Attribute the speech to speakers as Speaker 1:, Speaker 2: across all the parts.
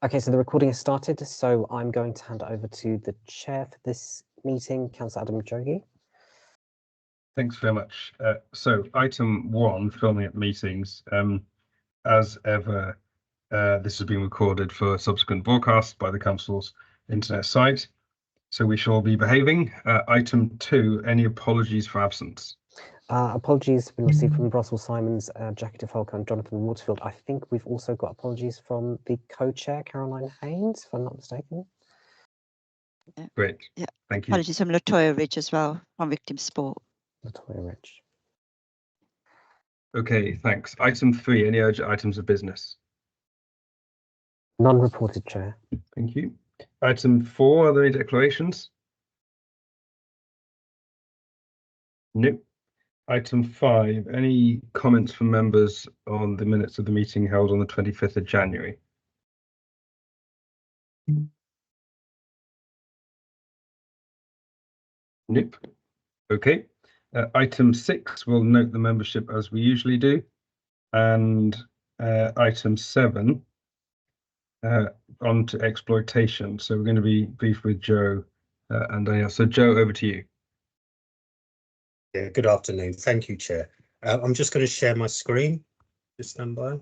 Speaker 1: Okay, so the recording has started, so I'm going to hand over to the chair for this meeting, Councillor Adam Jogi.
Speaker 2: Thanks very much. So item 1, filming at meetings. As ever, this has been recorded for subsequent broadcast by the council's internet site, so we shall be behaving. Item 2, any apologies for absence?
Speaker 1: Apologies have been received from Russell Simons, Jackie DeFalco and Jonathan Waterfield. I think we've also got apologies from the co-chair, Caroline Haynes, if I'm not mistaken.
Speaker 3: Yeah.
Speaker 2: Great,
Speaker 3: yeah.
Speaker 2: Thank you.
Speaker 3: Apologies from Latoya Ridge as well, from Victim Sport.
Speaker 1: Latoya Ridge.
Speaker 2: Okay, thanks. Item 3, any urgent items of business?
Speaker 1: None reported, Chair.
Speaker 2: Thank you. Item 4, are there any declarations? No. Item 5, any comments from members on the minutes of the meeting held on the 25th of January? Nope. Okay. Item 6, we'll note the membership as we usually do. And item 7, on to exploitation. So we're going to be brief with Joe and Danielle. So Joe, over to you.
Speaker 4: Yeah, good afternoon. Thank you, Chair. I'm just going to share my screen. Just stand by.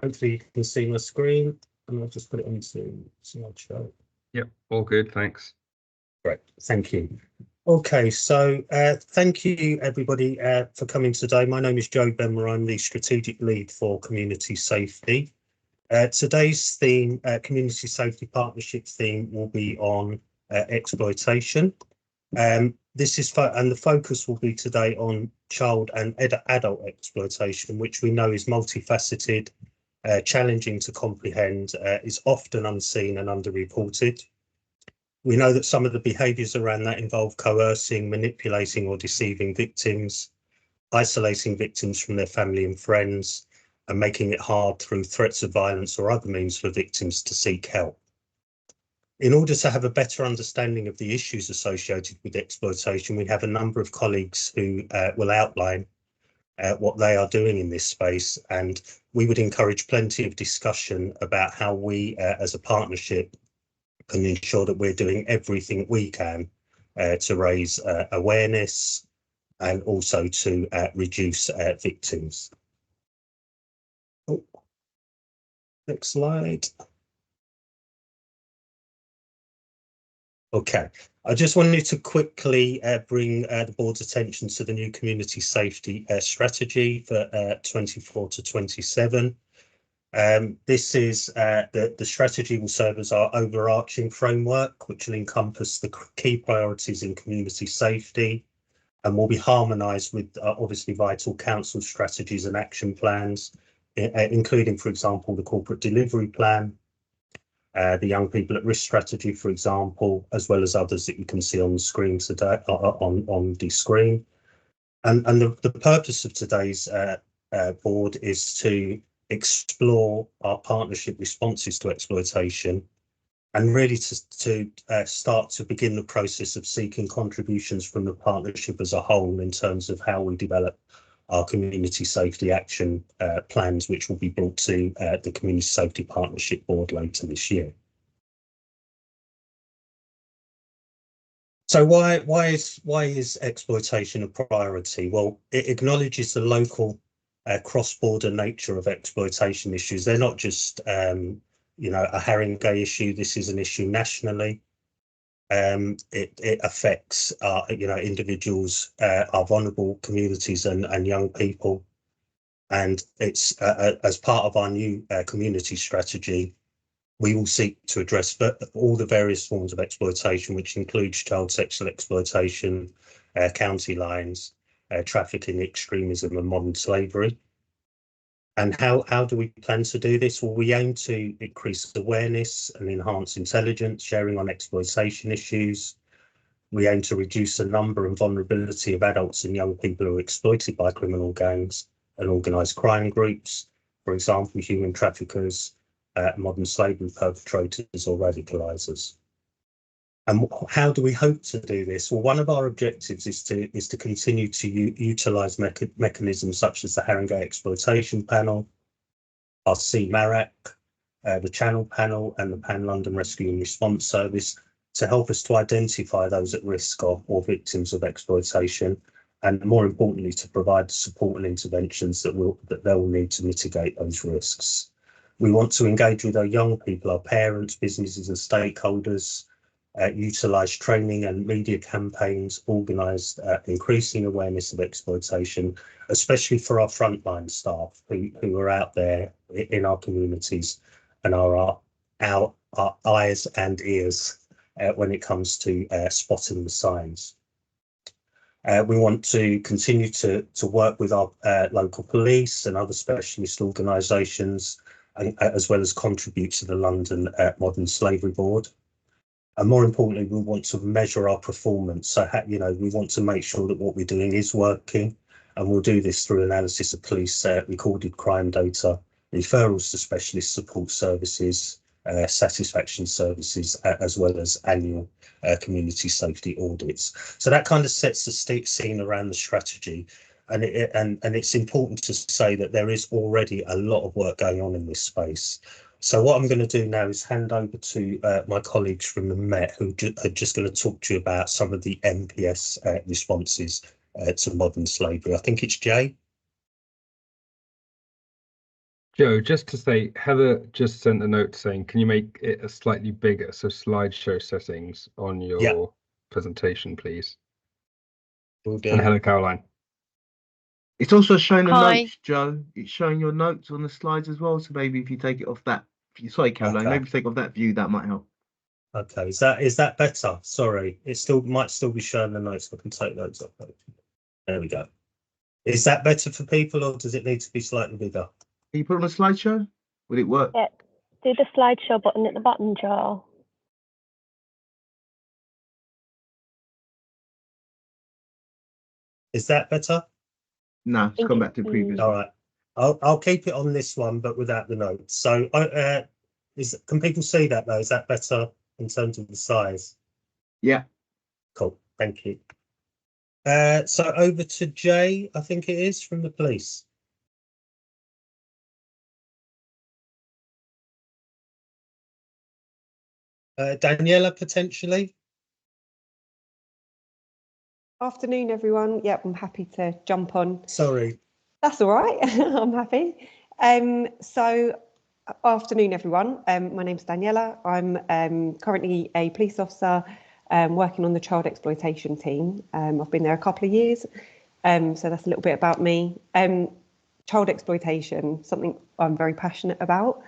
Speaker 4: Hopefully you can see my screen, and I'll just put it onto slideshow.
Speaker 2: Yep, all good, thanks.
Speaker 4: Great, thank you. Okay, so thank you everybody for coming today. My name is Joe Benmer. I'm the strategic lead for community safety. Today's theme, community safety partnership theme, will be on exploitation. This is and the focus will be today on child and adult exploitation, which we know is multifaceted, challenging to comprehend, is often unseen and underreported. We know that some of the behaviours around that involve coercing, manipulating or deceiving victims, isolating victims from their family and friends, and making it hard through threats of violence or other means for victims to seek help. In order to have a better understanding of the issues associated with exploitation, we have a number of colleagues who will outline what they are doing in this space, and we would encourage plenty of discussion about how we as a partnership can ensure that we're doing everything we can to raise awareness and also to reduce victims. Oh, next slide. Okay, I just wanted to quickly bring the board's attention to the new community safety strategy for 24 to 27. This is the strategy will serve as our overarching framework, which will encompass the key priorities in community safety and will be harmonised with obviously vital council strategies and action plans, including, for example, the corporate delivery plan, the young people at risk strategy, for example, as well as others that you can see on the screen today, on the screen. And the purpose of today's board is to explore our partnership responses to exploitation and really to start to begin the process of seeking contributions from the partnership as a whole in terms of how we develop our community safety action plans, which will be brought to the Community Safety Partnership Board later this year. So why is exploitation a priority? Well, it acknowledges the local cross-border nature of exploitation issues. They're not just a Haringey issue. This is an issue nationally. It affects individuals, our vulnerable communities and young people. And it's as part of our new community strategy, we will seek to address all the various forms of exploitation, which includes child sexual exploitation, county lines, trafficking, extremism and modern slavery. And how do we plan to do this? Well, we aim to increase awareness and enhance intelligence sharing on exploitation issues. We aim to reduce the number and vulnerability of adults and young people who are exploited by criminal gangs and organised crime groups, for example, human traffickers, modern slavery perpetrators or radicalisers. And how do we hope to do this? Well, one of our objectives is to continue to utilise mechanisms such as the Haringey Exploitation Panel, our CMARAC, the Channel Panel, and the Pan London Rescue and Response Service to help us to identify those at risk of or victims of exploitation, and more importantly, to provide the support and interventions that they will need to mitigate those risks. We want to engage with our young people, our parents, businesses and stakeholders, utilise training and media campaigns, organise increasing awareness of exploitation, especially for our frontline staff who are out there in our communities and are our eyes and ears when it comes to spotting the signs. We want to continue to work with our local police and other specialist organisations, as well as contribute to the London Modern Slavery Board. And more importantly, we want to measure our performance. So, we want to make sure that what we're doing is working, and we'll do this through analysis of police recorded crime data, referrals to specialist support services, satisfaction services, as well as annual community safety audits. So that kind of sets the scene around the strategy. And it's important to say that there is already a lot of work going on in this space. So what I'm going to do now is hand over to my colleagues from the Met, who are just going to talk to you about some of the MPS responses to modern slavery. I think it's Jay.
Speaker 2: Joe, just to say, Heather just sent a note saying, can you make it a slightly bigger, so slideshow settings on your presentation, please? And hello, Caroline.
Speaker 5: It's also showing the
Speaker 6: Hi.
Speaker 5: notes, Joe. It's showing your notes on the slides as well. So maybe if you take it off that, sorry, Caroline, maybe take off that view, that might help.
Speaker 4: Okay, is that better? Sorry, it might still be showing the notes. I can take those off. There we go. Is that better for people, or does it need to be slightly bigger?
Speaker 5: Can you put it on a slideshow? Will it work?
Speaker 6: Yeah, do the slideshow button at the bottom, Joel.
Speaker 4: Is that better?
Speaker 5: No, it's gone back to previous.
Speaker 4: All right, I'll keep it on this one, but without the notes. So, can people see that though? Is that better in terms of the size?
Speaker 5: Yeah.
Speaker 4: Cool. Thank you. So over to Jay, I think it is, from the police. Daniela, potentially.
Speaker 7: Afternoon, everyone. Yep, I'm happy to jump on.
Speaker 4: Sorry.
Speaker 7: That's all right. I'm happy. So, afternoon, everyone. My name's Daniela. I'm currently a police officer working on the child exploitation team. I've been there a couple of years, so that's a little bit about me. Child exploitation, something I'm very passionate about.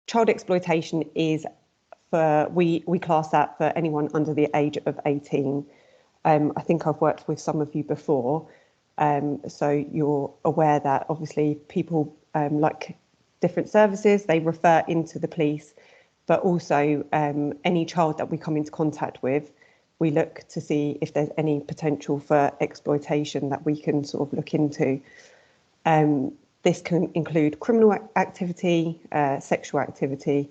Speaker 7: Child exploitation is we class that for anyone under the age of 18. I think I've worked with some of you before, so you're aware that obviously people like different services, they refer into the police, but also any child that we come into contact with, we look to see if there's any potential for exploitation that we can sort of look into. This can include criminal activity, sexual activity,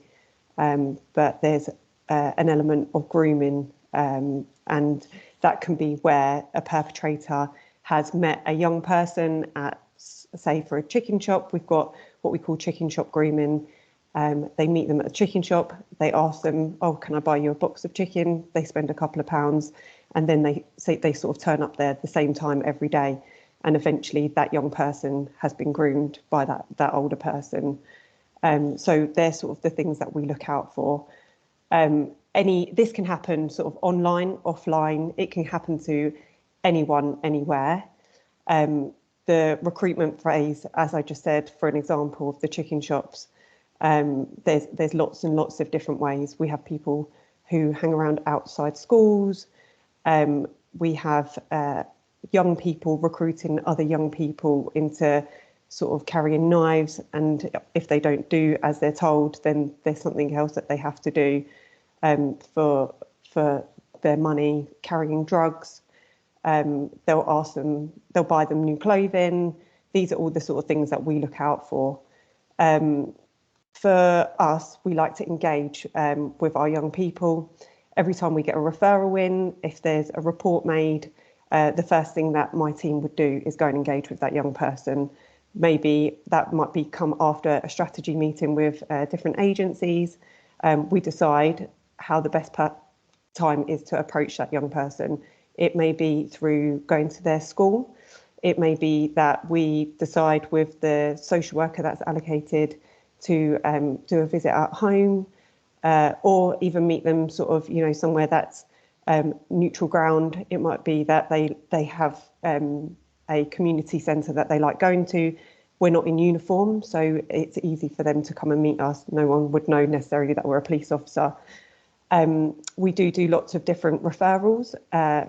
Speaker 7: but there's an element of grooming, and that can be where a perpetrator has met a young person at, say, for a chicken shop. We've got what we call chicken shop grooming. They meet them at a chicken shop. They ask them, "Oh, can I buy you a box of chicken?" They spend a couple of pounds, and then they sort of turn up there at the same time every day. And eventually that young person has been groomed by that older person. So they're sort of the things that we look out for. This can happen sort of online, offline. It can happen to anyone, anywhere. The recruitment phase, as I just said, for an example of the chicken shops, there's lots and lots of different ways. We have people who hang around outside schools. We have young people recruiting other young people into sort of carrying knives, and if they don't do as they're told, then there's something else that they have to do for their money. Carrying drugs, they'll buy them new clothing. These are all the sort of things that we look out for. For us, we like to engage with our young people. Every time we get a referral in, if there's a report made, the first thing that my team would do is go and engage with that young person. Maybe that might be come after a strategy meeting with different agencies. We decide how the best time is to approach that young person. It may be through going to their school. It may be that we decide with the social worker that's allocated to do a visit at home, or even meet them sort of, you know, somewhere that's neutral ground. It might be that they have a community centre that they like going to. We're not in uniform, so it's easy for them to come and meet us. No one would know necessarily that we're a police officer. We do lots of different referrals.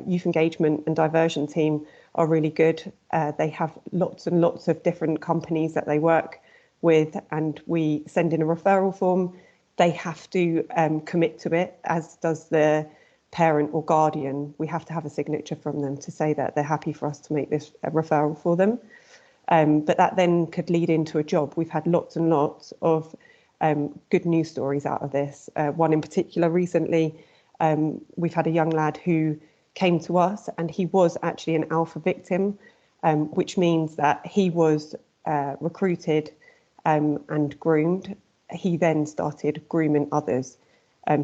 Speaker 7: Youth engagement and diversion team are really good. They have lots and lots of different companies that they work with, and we send in a referral form. They have to commit to it, as does the parent or guardian. We have to have a signature from them to say that they're happy for us to make this referral for them. But that then could lead into a job. We've had lots and lots of good news stories out of this. One in particular recently, we've had a young lad who came to us, and he was actually an alpha victim, which means that he was recruited and groomed. He then started grooming others.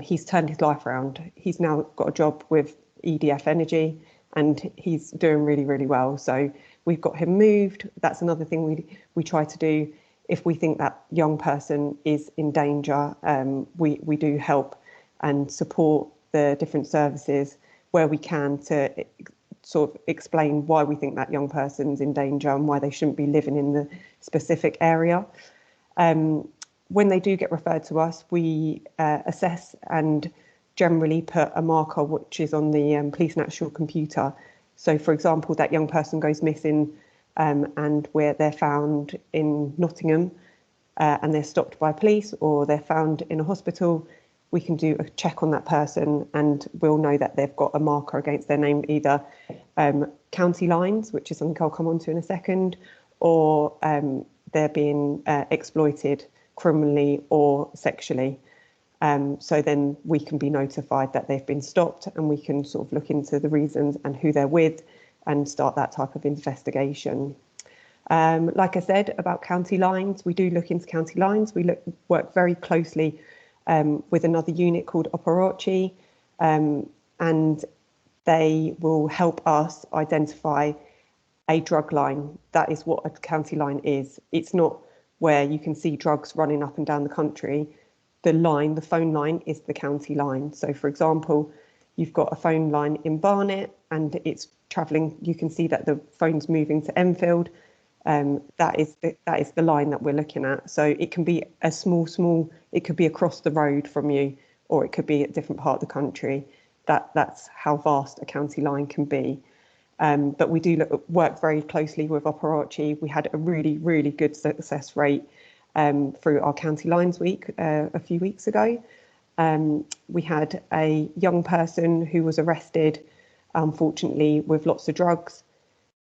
Speaker 7: He's turned his life around. He's now got a job with EDF Energy, and he's doing really, really well. So we've got him moved. That's another thing we try to do. If we think that young person is in danger, we do help and support the different services where we can to sort of explain why we think that young person's in danger and why they shouldn't be living in the specific area. When they do get referred to us, we assess and generally put a marker which is on the police national computer. So, for example, that young person goes missing and where they're found in Nottingham and they're stopped by police, or they're found in a hospital, we can do a check on that person and we'll know that they've got a marker against their name, either county lines, which is something I'll come on to in a second, or they're being exploited criminally or sexually. So then we can be notified that they've been stopped, and we can sort of look into the reasons and who they're with and start that type of investigation. Like I said about county lines, we do look into county lines. We work very closely with another unit called Operachi, and they will help us identify a drug line. That is what a county line is. It's not where you can see drugs running up and down the country. The phone line is the county line. So, for example, you've got a phone line in Barnet and it's travelling. You can see that the phone's moving to Enfield. That is the line that we're looking at. So it can be a small. It could be across the road from you, or it could be a different part of the country. That's how vast a county line can be. But we do work very closely with Operachi. We had a really, really good success rate through our County Lines Week a few weeks ago. We had a young person who was arrested, unfortunately, with lots of drugs.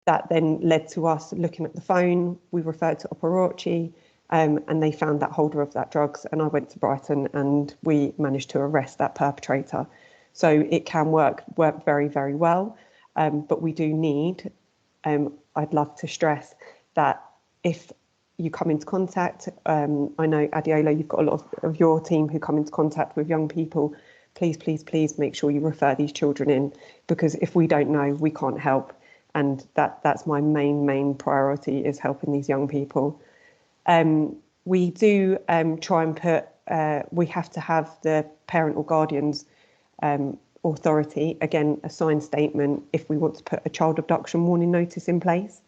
Speaker 7: That then led to us looking at the phone. We referred to Operachi, and they found that holder of that drugs. And I went to Brighton and we managed to arrest that perpetrator. So it can work very, very well. But we do need, I'd love to stress that if you come into contact, I know Adiola, you've got a lot of your team who come into contact with young people. Please, please, please make sure you refer these children in, because if we don't know, we can't help. And that's my main priority, is helping these young people. We do try and put, we have to have the parent or guardian's authority, again, a signed statement, if we want to put a child abduction warning notice in place.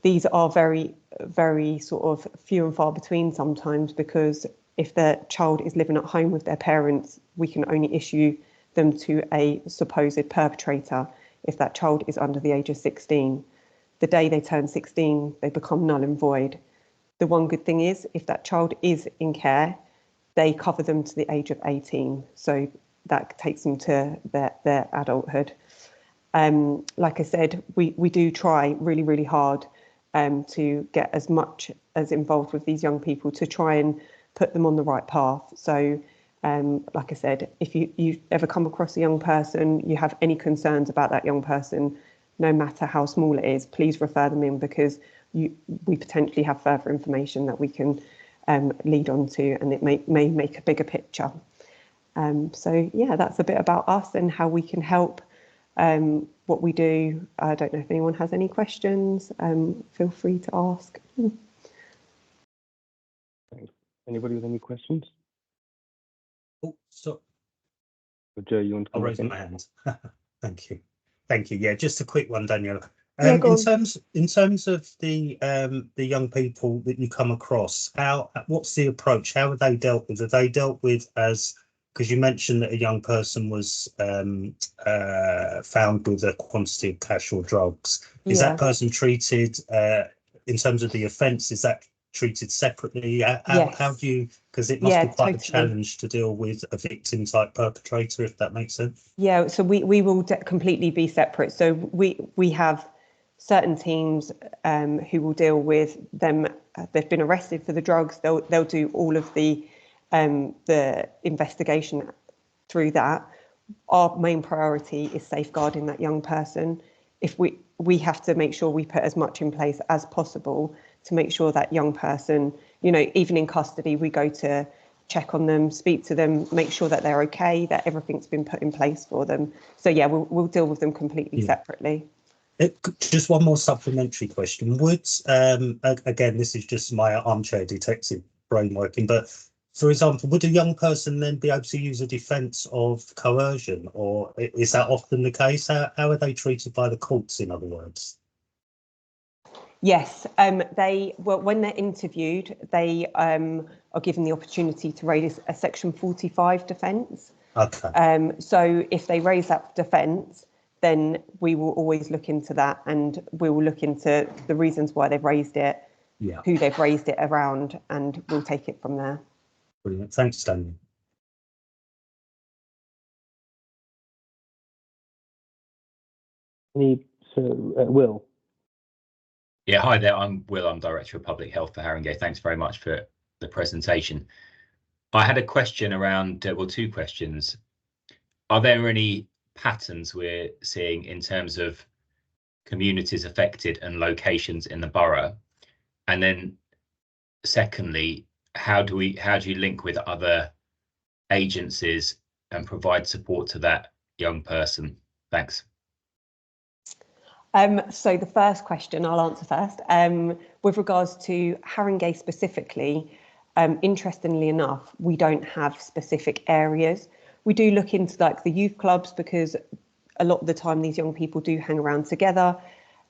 Speaker 7: These are very, very sort of few and far between sometimes, because if the child is living at home with their parents, we can only issue them to a supposed perpetrator if that child is under the age of 16. The day they turn 16, they become null and void. The one good thing is, if that child is in care, they cover them to the age of 18. So that takes them to their adulthood. Like I said, we do try really, really hard to get as much as involved with these young people to try and put them on the right path. So like I said, if you ever come across a young person, you have any concerns about that young person, no matter how small it is, please refer them in, because we potentially have further information that we can lead on to, and it may make a bigger picture. So yeah, that's a bit about us and how we can help, what we do. I don't know if anyone has any questions. Feel free to ask.
Speaker 8: Anybody with any questions?
Speaker 4: Oh, so
Speaker 8: Joe, you want to
Speaker 4: I'll
Speaker 8: come
Speaker 4: raise
Speaker 8: back
Speaker 4: my
Speaker 8: in?
Speaker 4: hand. Thank you. Thank you. Yeah, just a quick one, Daniela.
Speaker 7: Yeah, go
Speaker 4: in terms of the young people that you come across, what's the approach? How are they dealt with? Are they dealt with as, because you mentioned that a young person was found with a quantity of cash or drugs. Is
Speaker 7: Yeah.
Speaker 4: that person treated in terms of the offence? Is that treated separately? How
Speaker 7: Yes.
Speaker 4: do you, because it must
Speaker 7: Yeah,
Speaker 4: be quite a
Speaker 7: totally.
Speaker 4: challenge to deal with a victim type perpetrator, if that makes sense.
Speaker 7: Yeah, so we will completely be separate. So we have certain teams who will deal with them. They've been arrested for the drugs. They'll do all of the investigation through that. Our main priority is safeguarding that young person. If we have to make sure we put as much in place as possible to make sure that young person, you know, even in custody, we go to check on them, speak to them, make sure that they're okay, that everything's been put in place for them. So yeah, we'll deal with them completely separately.
Speaker 4: Just one more supplementary question. Would, again, this is just my armchair detective brain working, but for example, would a young person then be able to use a defence of coercion, or is that often the case? How are they treated by the courts, in other words?
Speaker 7: Yes, when they're interviewed, they are given the opportunity to raise a Section 45 defence.
Speaker 4: Okay.
Speaker 7: So if they raise that defence, then we will always look into that, and we will look into the reasons why they've raised it, who they've raised it around, and we'll take it from there.
Speaker 4: Brilliant. Thanks, Daniel.
Speaker 8: Will.
Speaker 9: Yeah, hi there. I'm Will. I'm Director of Public Health for Haringey. Thanks very much for the presentation. I had a question around, well, two questions. Are there any patterns we're seeing in terms of communities affected and locations in the borough? And then secondly, how do you link with other agencies and provide support to that young person? Thanks.
Speaker 7: So the first question I'll answer first. With regards to Haringey specifically, interestingly enough, we don't have specific areas. We do look into like the youth clubs, because a lot of the time these young people do hang around together.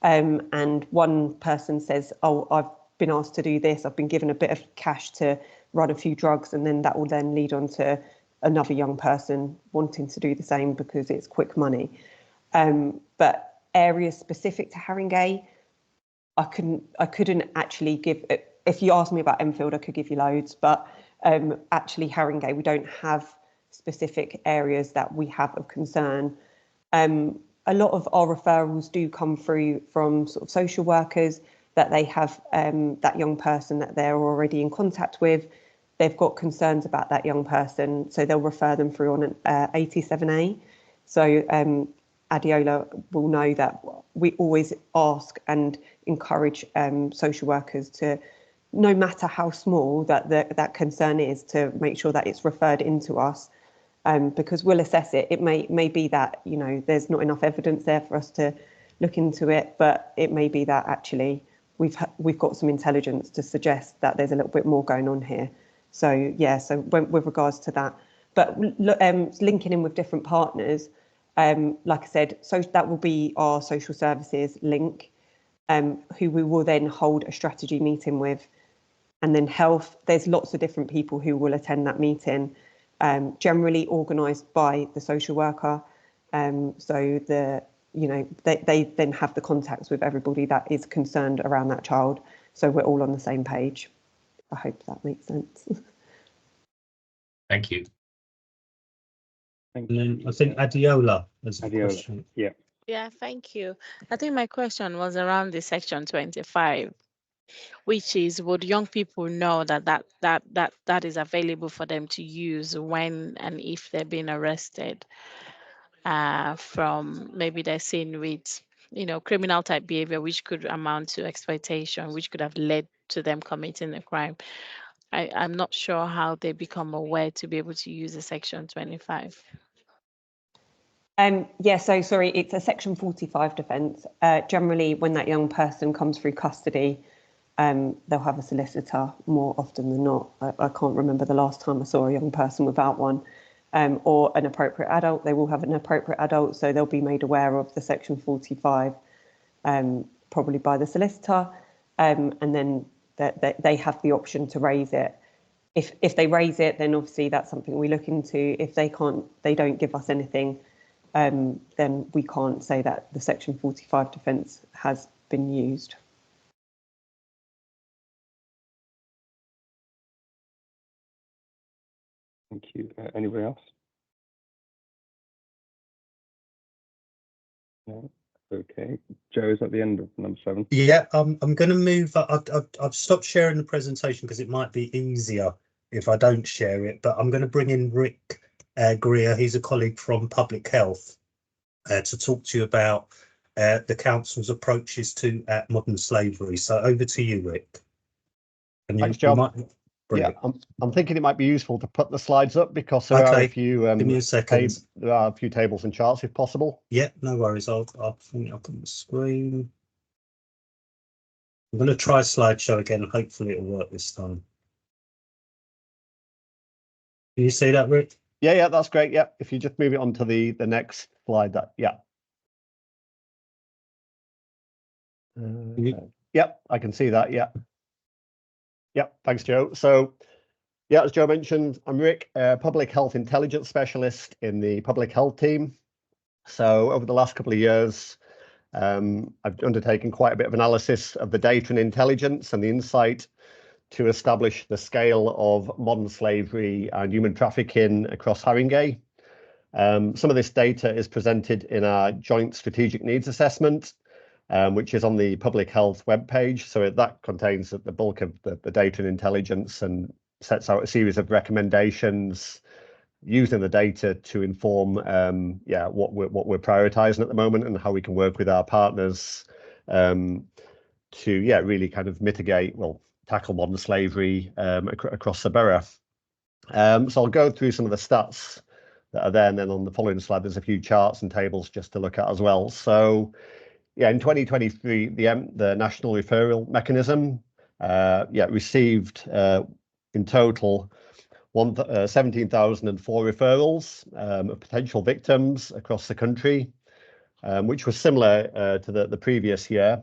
Speaker 7: And one person says, oh, I've been asked to do this, I've been given a bit of cash to run a few drugs, and then that will then lead on to another young person wanting to do the same because it's quick money. But areas specific to Haringey, I couldn't actually give. If you asked me about Enfield, I could give you loads, but actually Haringey, we don't have specific areas that we have of concern. A lot of our referrals do come through from sort of social workers, that they have that young person that they're already in contact with. They've got concerns about that young person, so they'll refer them through on an 87A. So Adeola will know that we always ask and encourage social workers to, no matter how small that concern is, to make sure that it's referred into us, because we'll assess it. It may be that, you know, there's not enough evidence there for us to look into it, but it may be that actually we've got some intelligence to suggest that there's a little bit more going on here. So yeah, so with regards to that, but linking in with different partners. Like I said, so that will be our social services link, who we will then hold a strategy meeting with. And then health, there's lots of different people who will attend that meeting, generally organised by the social worker. So they then have the contacts with everybody that is concerned around that child. So we're all on the same page. I hope that makes sense.
Speaker 9: Thank you.
Speaker 4: And then I think Adeola has a question.
Speaker 8: Yeah.
Speaker 10: Yeah, thank you. I think my question was around the Section 25. which is, would young people know that is available for them to use when and if they're being arrested from maybe they're seen with, criminal type behavior, which could amount to exploitation, which could have led to them committing a crime. I'm not sure how they become aware to be able to use a Section 25.
Speaker 7: Yeah, so sorry, it's a Section 45 defence. Generally, when that young person comes through custody, they'll have a solicitor more often than not. I can't remember the last time I saw a young person without one, or an appropriate adult. They will have an appropriate adult, so they'll be made aware of the Section 45, probably by the solicitor, and then they have the option to raise it. If they raise it, then obviously that's something we look into. If they don't give us anything, then we can't say that the Section 45 defence has been used.
Speaker 8: Thank you. Anybody else? No? Okay. Joe, is at the end of number 7?
Speaker 4: Yeah, I'm going to move. I've stopped sharing the presentation because it might be easier if I don't share it, but I'm going to bring in Rick Greer. He's a colleague from Public Health to talk to you about the council's approaches to modern slavery. So over to you, Rick. And
Speaker 11: Thanks, John.
Speaker 4: Yeah,
Speaker 11: I'm thinking it might be useful to put the slides up because there are a few.
Speaker 4: Give me a second.
Speaker 11: There are a few tables and charts, if possible.
Speaker 4: Yeah, no worries. I'll bring it up on the screen. I'm going to try slideshow again. Hopefully, it'll work this time. Can you see that, Rick?
Speaker 11: Yeah, that's great. Yeah, if you just move it on to the next slide, Yep, I can see that. Yeah, thanks, Joe. So, yeah, as Joe mentioned, I'm Rick, Public Health Intelligence Specialist in the Public Health team. So over the last couple of years, I've undertaken quite a bit of analysis of the data and intelligence and the insight to establish the scale of modern slavery and human trafficking across Haringey. Some of this data is presented in our joint strategic needs assessment, which is on the Public Health webpage. So that contains the bulk of the data and intelligence and sets out a series of recommendations using the data to inform what we're prioritizing at the moment and how we can work with our partners to really kind of tackle modern slavery across the borough. So I'll go through some of the stats that are there, and then on the following slide there's a few charts and tables just to look at as well. So in 2023, the National Referral Mechanism received in total 17,004 referrals of potential victims across the country, which was similar to the previous year.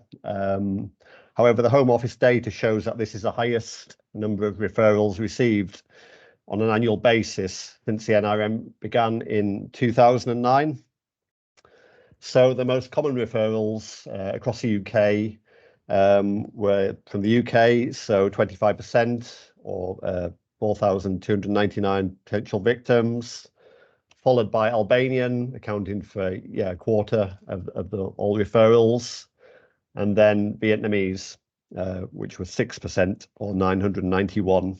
Speaker 11: However, the Home Office data shows that this is the highest number of referrals received on an annual basis since the NRM began in 2009. So the most common referrals across the UK were from the UK, so 25% or 4,299 potential victims, followed by Albanian, accounting for a quarter of all referrals, and then Vietnamese, which was 6% or 991.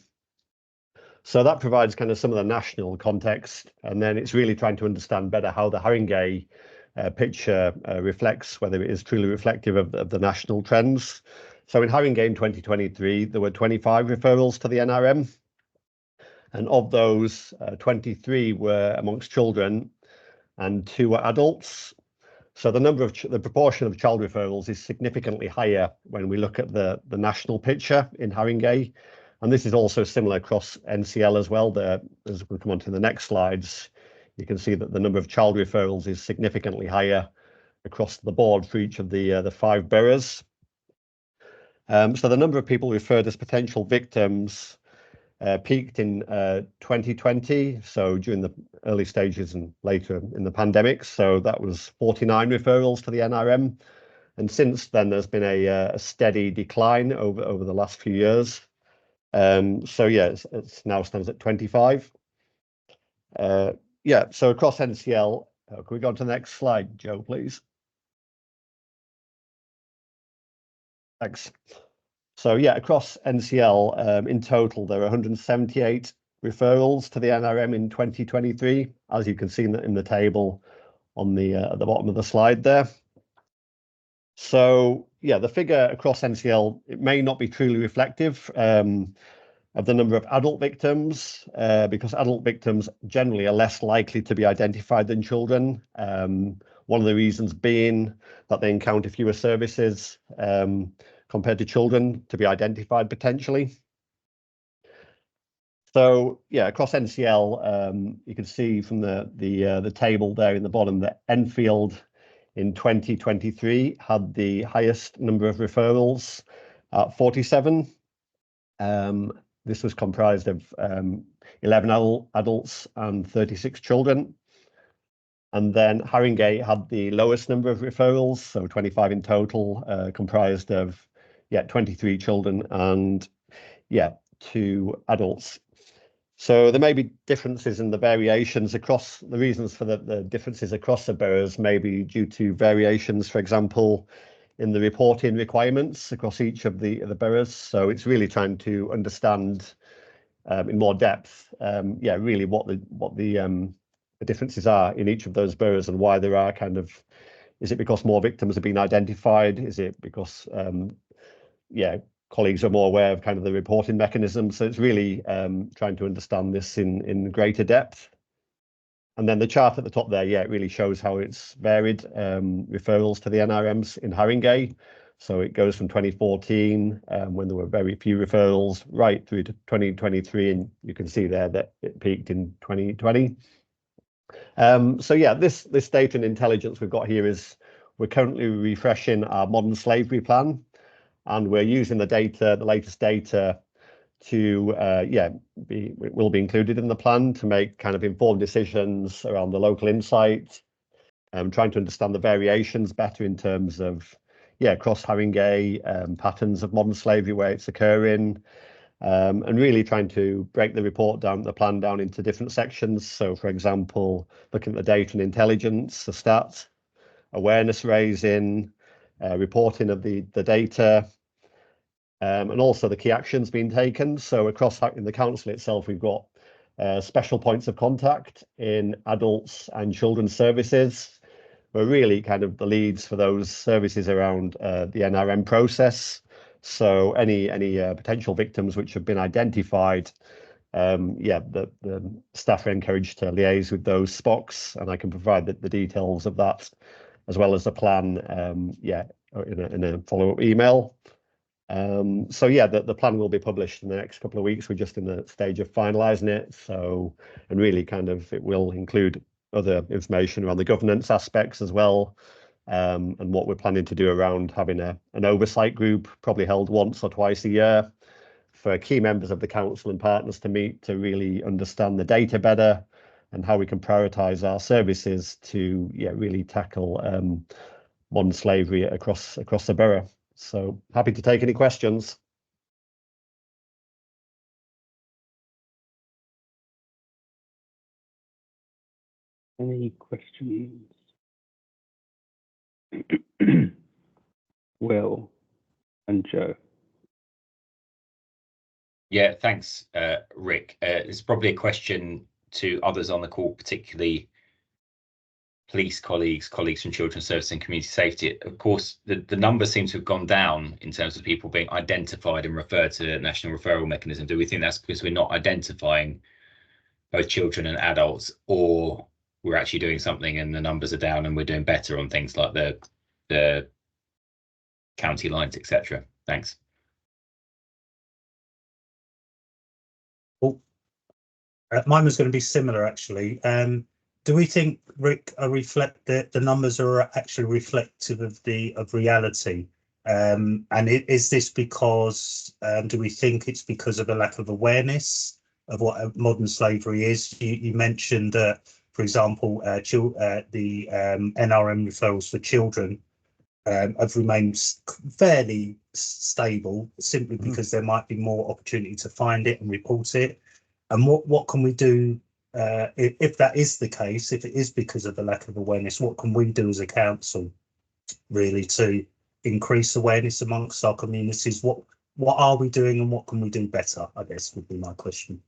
Speaker 11: So that provides kind of some of the national context, and then it's really trying to understand better how the Haringey picture reflects, whether it is truly reflective of the national trends. So in Haringey in 2023, there were 25 referrals to the NRM, and of those, 23 were amongst children and 2 were adults. So the proportion of child referrals is significantly higher when we look at the national picture in Haringey. And this is also similar across NCL as well. As we come on to the next slides, you can see that the number of child referrals is significantly higher across the board for each of the 5 boroughs. So the number of people referred as potential victims peaked in 2020, so during the early stages and later in the pandemic. So that was 49 referrals to the NRM. And since then, there's been a steady decline over the last few years. So it now stands at 25. So across NCL, can we go on to the next slide, Joe, please? Thanks. So yeah, across NCL, in total, there are 178 referrals to the NRM in 2023, as you can see in the table on the at the bottom of the slide there. So yeah, the figure across NCL, it may not be truly reflective of the number of adult victims, because adult victims generally are less likely to be identified than children. One of the reasons being that they encounter fewer services compared to children to be identified potentially. So yeah, across NCL, you can see from the table there in the bottom that Enfield in 2023 had the highest number of referrals at 47. This was comprised of 11 adults and 36 children. And then Haringey had the lowest number of referrals, so 25 in total, comprised of 23 children and 2 adults. So there may be differences in the variations across the reasons for the differences across the boroughs, may be due to variations, for example, in the reporting requirements across each of the boroughs. So it's really trying to understand in more depth, really what the differences are in each of those boroughs and why there are kind of, is it because more victims have been identified? Is it because, colleagues are more aware of kind of the reporting mechanism? So it's really trying to understand this in greater depth. And then the chart at the top there, it really shows how it's varied, referrals to the NRMs in Haringey. So it goes from 2014, when there were very few referrals, right through to 2023, and you can see there that it peaked in 2020. So yeah, this data and intelligence we've got here is, we're currently refreshing our modern slavery plan, and we're using the data, the latest data, to will be included in the plan to make kind of informed decisions around the local insight, trying to understand the variations better in terms of across Haringey, patterns of modern slavery where it's occurring, and really trying to break the plan down into different sections. So for example, looking at the data and intelligence, the stats, awareness raising, reporting of the data, and also the key actions being taken. So across in the council itself, we've got special points of contact in adults and children's services. We're really kind of the leads for those services around the NRM process. So any potential victims which have been identified, the staff are encouraged to liaise with those SPOCs, and I can provide the details of that as well as the plan, in a follow-up email. So the plan will be published in the next couple of weeks. We're just in the stage of finalising it. So, and really kind of it will include other information around the governance aspects as well, and what we're planning to do around having an oversight group, probably held once or twice a year, for key members of the council and partners to meet to really understand the data better and how we can prioritise our services to really tackle modern slavery across the borough. So happy to take any questions.
Speaker 8: Any questions? Will and Joe.
Speaker 9: Yeah, thanks, Rick. It's probably a question to others on the call, particularly police colleagues from Children's Service and Community Safety. Of course, the numbers seem to have gone down in terms of people being identified and referred to a national referral mechanism. Do we think that's because we're not identifying both children and adults, or we're actually doing something and the numbers are down and we're doing better on things like the county lines, etc.? Thanks.
Speaker 4: Mine was going to be similar, actually. Do we think, Rick, the numbers are actually reflective of reality? And is this because, do we think it's because of a lack of awareness of what modern slavery is? You mentioned that, for example, the NRM referrals for children have remained fairly stable, simply because there might be more opportunity to find it and report it. And what can we do if that is the case, if it is because of the lack of awareness? What can we do as a council really to increase awareness amongst our communities? what are we doing and what can we do better, I guess would be my question.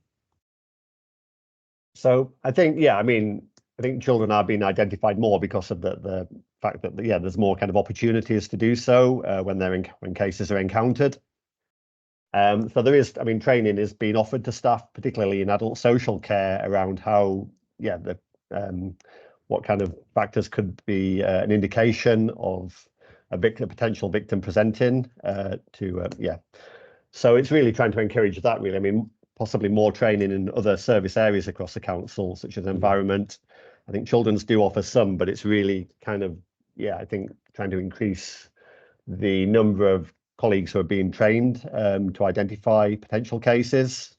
Speaker 11: So I think, yeah, I mean, I think children are being identified more because of the fact that, yeah, there's more kind of opportunities to do so when cases are encountered. So there is, I mean, training is being offered to staff, particularly in adult social care, around how, yeah, what kind of factors could be an indication of a potential victim presenting yeah. So it's really trying to encourage that, really. I mean, possibly more training in other service areas across the council, such as environment. I think children's do offer some, but it's really kind of, yeah, I think trying to increase the number of colleagues who are being trained to identify potential cases.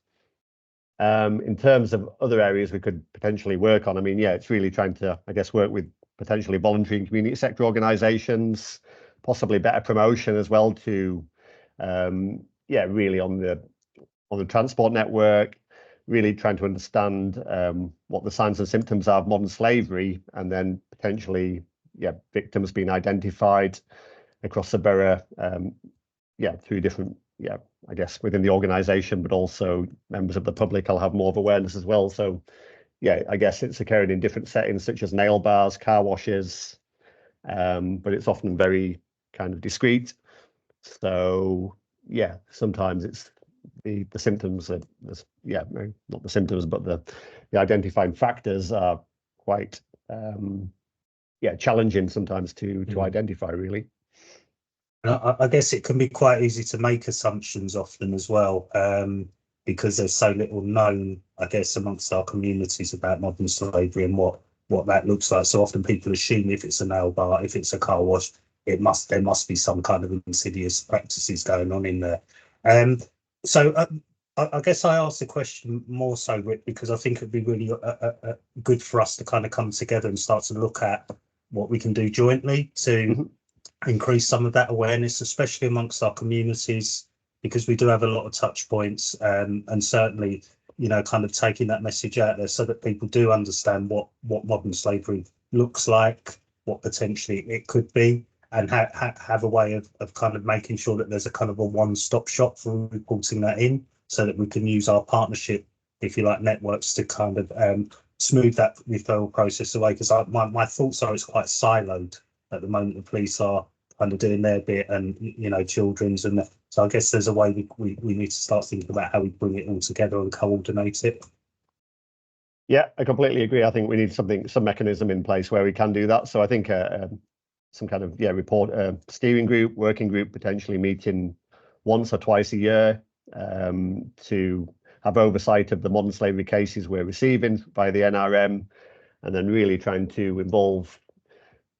Speaker 11: In terms of other areas we could potentially work on, I mean, yeah, it's really trying to, I guess, work with potentially voluntary and community sector organisations, possibly better promotion as well to, yeah, really on the transport network, really trying to understand what the signs and symptoms are of modern slavery, and then potentially, yeah, victims being identified across the borough, yeah, through different, yeah, I guess within the organisation, but also members of the public will have more of awareness as well. So, yeah, I guess it's occurring in different settings such as nail bars, car washes, but it's often very kind of discreet. So, yeah, sometimes it's the symptoms are, yeah, not the symptoms, but the identifying factors are quite, yeah, challenging sometimes to identify, really.
Speaker 4: I guess it can be quite easy to make assumptions often as well, because there's so little known, I guess, amongst our communities about modern slavery and what that looks like. So often people assume if it's a nail bar, if it's a car wash, there must be some kind of insidious practices going on in there. So I guess I asked the question more so, Rick, because I think it'd be really good for us to kind of come together and start to look at what we can do jointly to increase some of that awareness, especially amongst our communities, because we do have a lot of touch points, and certainly, you know, kind of taking that message out there so that people do understand what modern slavery looks like, what potentially it could be, and have a way of kind of making sure that there's a kind of a one-stop shop for reporting that in, so that we can use our partnership, if you like, networks to kind of smooth that referral process away. Because my thoughts are it's quite siloed at the moment. The police are kind of doing their bit, and, you know, children's, and so I guess there's a way we need to start thinking about how we bring it all together and coordinate it.
Speaker 11: Yeah, I completely agree. I think we need some mechanism in place where we can do that. So I think some kind of, yeah, steering group, working group, potentially meeting once or twice a year to have oversight of the modern slavery cases we're receiving by the NRM, and then really trying to involve,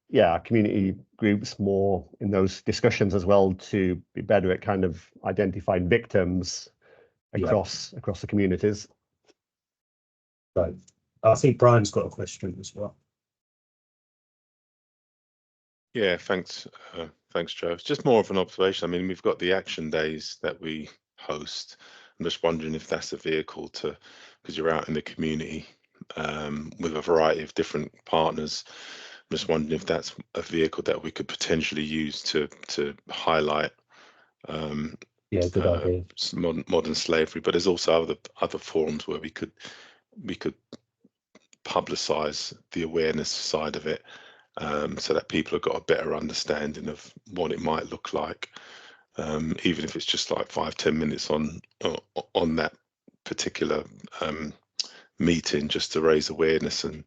Speaker 11: yeah, community groups more in those discussions as well, to be better at kind of identifying victims across the communities.
Speaker 4: Right. I think Brian's got a question as well.
Speaker 12: Yeah, thanks, Joe. It's just more of an observation. I mean, we've got the action days that we host. I'm just wondering if that's a vehicle because you're out in the community with a variety of different partners. I'm just wondering if that's a vehicle that we could potentially use to highlight
Speaker 4: yeah, good idea.
Speaker 12: Modern slavery, but there's also other forums where we could publicize the awareness side of it, so that people have got a better understanding of what it might look like, even if it's just like 5-10 minutes on that particular meeting, just to raise awareness and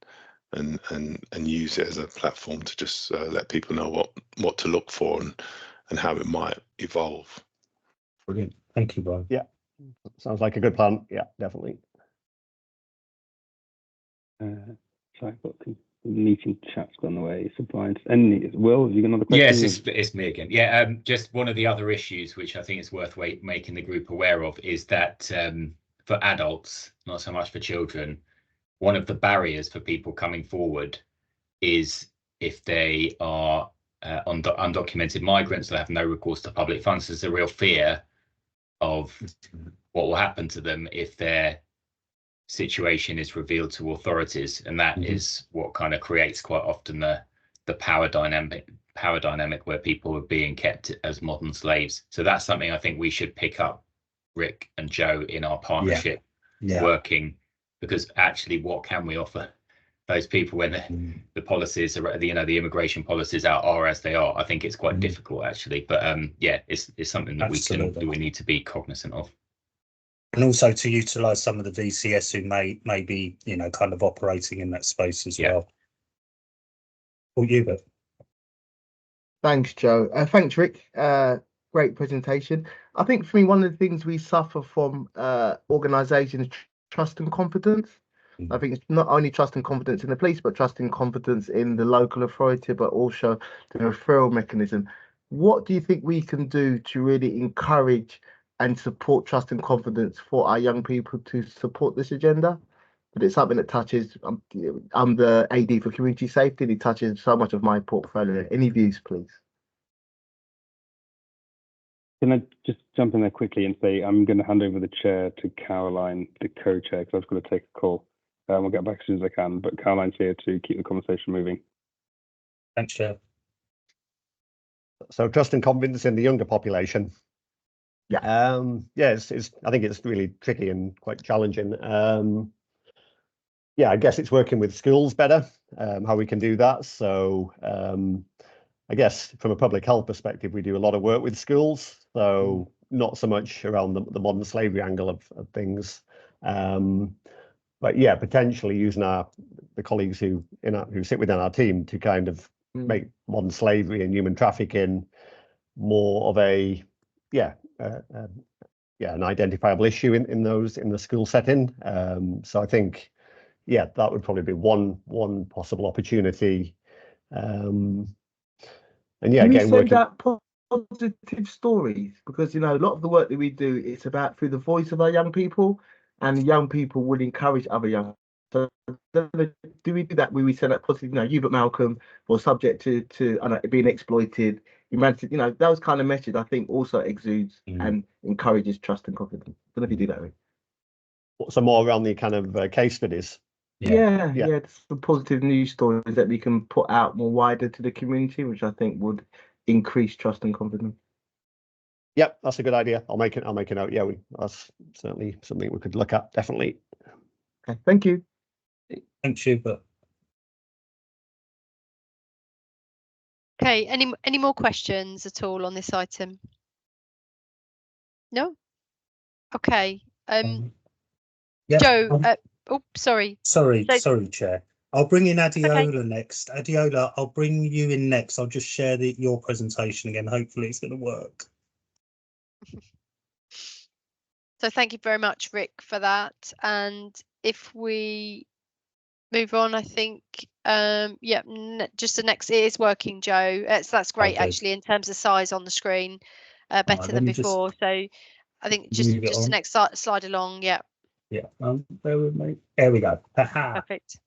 Speaker 12: use it as a platform to just let people know what to look for and how it might evolve.
Speaker 4: Brilliant. Thank you, Brian.
Speaker 11: Yeah, sounds like a good plan. Yeah, definitely.
Speaker 8: So I've got the meeting chat's gone away. So Brian, Will, have you got another question?
Speaker 9: Yes, it's me again. Yeah, just one of the other issues which I think is worth making the group aware of is that for adults, not so much for children, one of the barriers for people coming forward is if they are undocumented migrants that have no recourse to public funds. There's a real fear of what will happen to them if their situation is revealed to authorities, and that is what kind of creates quite often the power power dynamic where people are being kept as modern slaves. So that's something I think we should pick up, Rick and Joe, in our partnership, working, because actually what can we offer those people when the policies are, the immigration policies are as they are? I think it's quite difficult actually, but it's something that we need to be cognizant of.
Speaker 4: And also to utilise some of the VCS who may be, kind of operating in that space as well. Or Hubert.
Speaker 5: Thanks, Joe. Thanks, Rick. Great presentation. I think for me, one of the things we suffer from organisations is trust and confidence. I think it's not only trust and confidence in the police, but trust and confidence in the local authority, but also the referral mechanism. What do you think we can do to really encourage and support trust and confidence for our young people to support this agenda? But it's something that touches, I'm the AD for community safety, and it touches so much of my portfolio. Any views, please?
Speaker 8: Can I just jump in there quickly and say I'm going to hand over the chair to Caroline, the co-chair, because I've got to take a call. We'll get back as soon as I can, but Caroline's here to keep the conversation moving.
Speaker 4: Thanks, Chair.
Speaker 11: So trust and confidence in the younger population.
Speaker 5: Yeah.
Speaker 11: I think it's really tricky and quite challenging. I guess it's working with schools better, how we can do that. So I guess from a public health perspective, we do a lot of work with schools. So not so much around the modern slavery angle of things. But yeah, potentially using the colleagues who sit within our team to kind of make modern slavery and human trafficking more of an identifiable issue in the school setting. So I think, that would probably be one possible opportunity. And again,
Speaker 5: working out positive stories, because a lot of the work that we do is about through the voice of our young people, and young people would encourage other young. So do we do that where we send out positive? Hubert Malcolm was subject to being exploited. Those kind of messages I think also exudes and encourages trust and confidence. I don't know if you do that, Rick.
Speaker 11: So more around the kind of case studies.
Speaker 5: The positive news stories that we can put out more wider to the community, which I think would increase trust and confidence.
Speaker 11: Yep, that's a good idea. I'll make a note. Yeah, that's certainly something we could look at. Definitely.
Speaker 5: Okay, thank you.
Speaker 4: Thanks, Hubert.
Speaker 13: Okay, any more questions at all on this item? No? Okay. Joe, sorry.
Speaker 4: Sorry, Chair. I'll bring in Adeola next. Adeola, I'll bring you in next. I'll just share your presentation again. Hopefully it's going to work.
Speaker 13: So thank you very much, Rick, for that. And if we move on, I think, just the next, it is working, Joe. So that's great, actually, in terms of size on the screen, better than before. So I think just the next slide along, yeah.
Speaker 4: Yeah, bear with me. There we go.
Speaker 13: Perfect.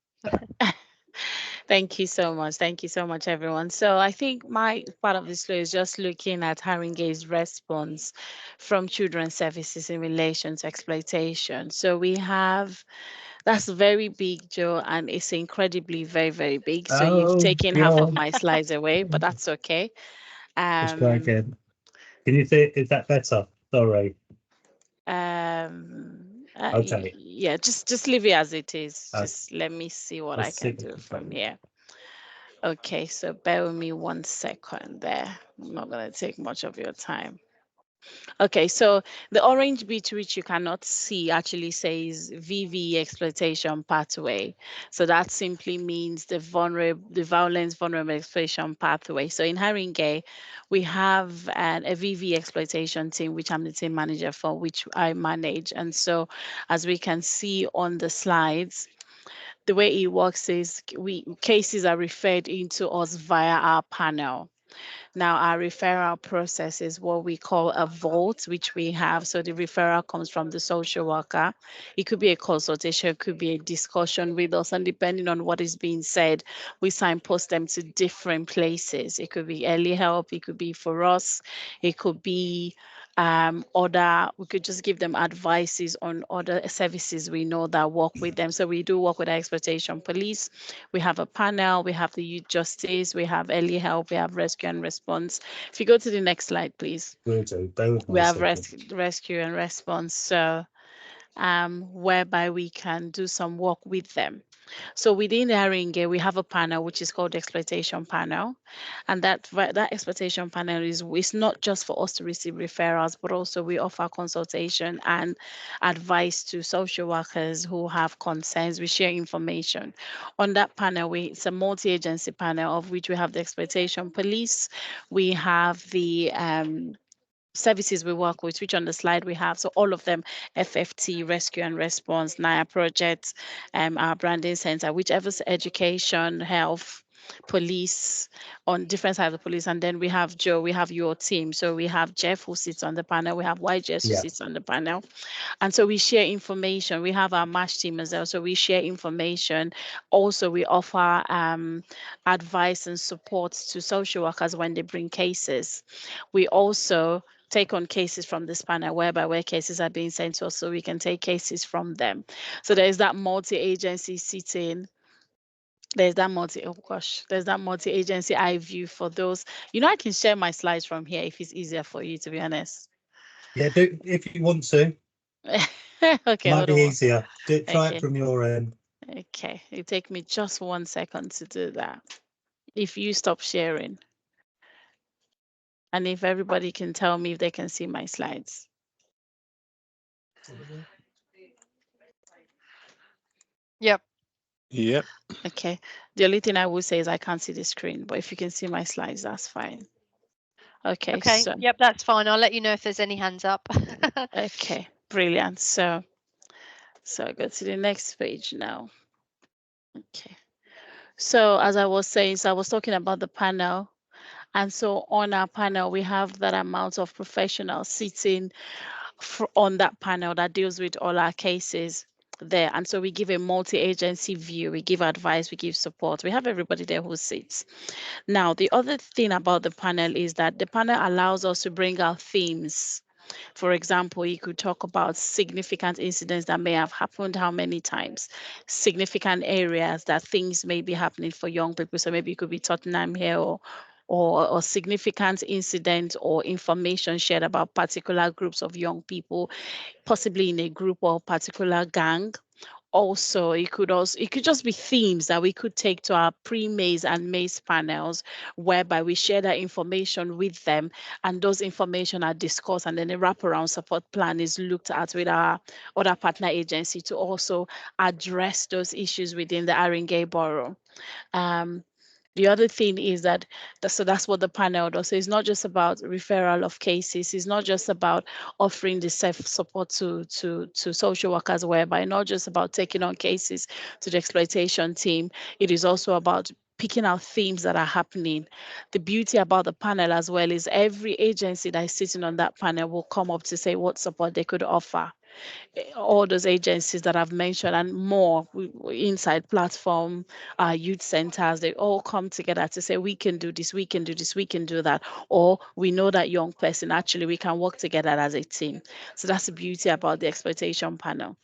Speaker 10: Thank you so much. Thank you so much, everyone. So I think my part of this flow is just looking at Haringey's response from children's services in relation to exploitation. So we have, that's very big, Joe, and it's incredibly very, very big. So you've taken half of my slides away, but that's okay.
Speaker 4: Let's try again. Can you see? Is that better? Sorry. Okay.
Speaker 10: Yeah, just leave it as it is. Just let me see what I can do from here. Okay, so bear with me 1 second there. I'm not going to take much of your time. Okay, so the orange bit, which you cannot see, actually says VVE exploitation pathway. So that simply means the violence vulnerable exploitation pathway. So in Haringey, we have a VVE exploitation team, which I'm the team manager for, which I manage. And so as we can see on the slides, the way it works is cases are referred into us via our panel. Now, our referral process is what we call a vault, which we have. So the referral comes from the social worker. It could be a consultation, it could be a discussion with us, and depending on what is being said, we signpost them to different places. It could be early help, it could be for us, it could be We could just give them advices on other services we know that work with them. So we do work with the exploitation police. We have a panel, we have the youth justice, we have early help, we have rescue and response. If you go to the next slide, please.
Speaker 4: Will do. Bear with me
Speaker 10: We
Speaker 4: a
Speaker 10: have
Speaker 4: second.
Speaker 10: rescue and response. So whereby we can do some work with them. So within the Haringey, we have a panel which is called the exploitation panel, and that exploitation panel is not just for us to receive referrals, but also we offer consultation and advice to social workers who have concerns. We share information. On that panel, it's a multi-agency panel of which we have the exploitation police, we have the services we work with, which on the slide we have. So all of them, FFT, Rescue and Response, NIA Project, our branding center, whichever's education, health, police, on different sides of the police. And then we have Joe, we have your team. So we have Jeff who sits on the panel, we have YJS who sits on the panel. And so we share information. We have our MASH team as well. So we share information. Also, we offer advice and support to social workers when they bring cases. We also take on cases from this panel where cases are being sent to us, so we can take cases from them. So there's that multi-agency sitting. There's that multi-agency eye view for those. I can share my slides from here if it's easier for you, to be honest.
Speaker 4: Yeah, do if you want to.
Speaker 10: Okay,
Speaker 4: might be easier. Try it from your end.
Speaker 10: Okay, it take me just 1 second to do that. If you stop sharing. And if everybody can tell me if they can see my slides.
Speaker 13: Yep.
Speaker 12: Yep.
Speaker 10: Okay. The only thing I will say is I can't see the screen, but if you can see my slides, that's fine. Okay. So,
Speaker 13: yep, that's fine. I'll let you know if there's any hands up.
Speaker 10: Okay, brilliant. So go to the next page now. Okay. So as I was saying, I was talking about the panel. And so on our panel, we have that amount of professionals sitting on that panel that deals with all our cases there. And so we give a multi-agency view, we give advice, we give support. We have everybody there who sits. Now, the other thing about the panel is that the panel allows us to bring out themes. For example, you could talk about significant incidents that may have happened how many times, significant areas that things may be happening for young people. So maybe it could be Tottenham here or significant incident or information shared about particular groups of young people, possibly in a group or particular gang. Also, it could just be themes that we could take to our pre-Maze and Maze panels, whereby we share that information with them, and those information are discussed, and then a wraparound support plan is looked at with our other partner agency to also address those issues within the Haringey Borough. The other thing is that, so that's what the panel does. So it's not just about referral of cases. It's not just about offering the self-support to social workers, whereby not just about taking on cases to the exploitation team. It is also about picking out themes that are happening. The beauty about the panel as well is every agency that is sitting on that panel will come up to say what support they could offer. All those agencies that I've mentioned and more, Inside Platform, youth centers, they all come together to say, we can do this, we can do this, we can do that. Or we know that young person, actually, we can work together as a team. So that's the beauty about the exploitation panel.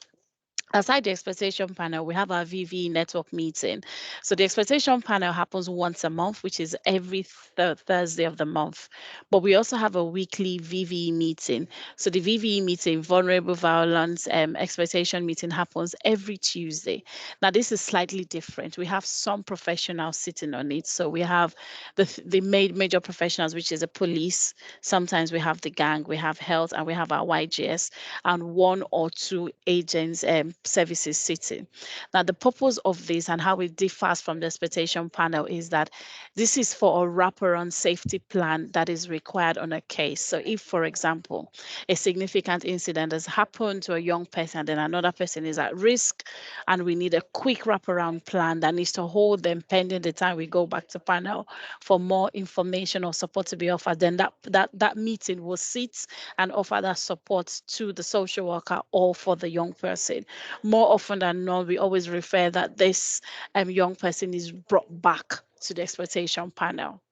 Speaker 10: Aside the exploitation panel, we have our VV network meeting. So the exploitation panel happens once a month, which is every Thursday of the month. But we also have a weekly VV meeting. So the VV meeting, vulnerable violence exploitation meeting, happens every Tuesday. Now this is slightly different. We have some professionals sitting on it. So we have the major professionals, which is the police. Sometimes we have the gang, we have health, and we have our YGS, and 1 or 2 agents services sitting. Now, the purpose of this and how it differs from the exploitation panel is that this is for a wraparound safety plan that is required on a case. So if, for example, a significant incident has happened to a young person, then another person is at risk, and we need a quick wraparound plan that needs to hold them pending the time we go back to panel for more information or support to be offered, then that meeting will sit and offer that support to the social worker or for the young person. More often than not, we always refer that this young person is brought back to the exploitation panel.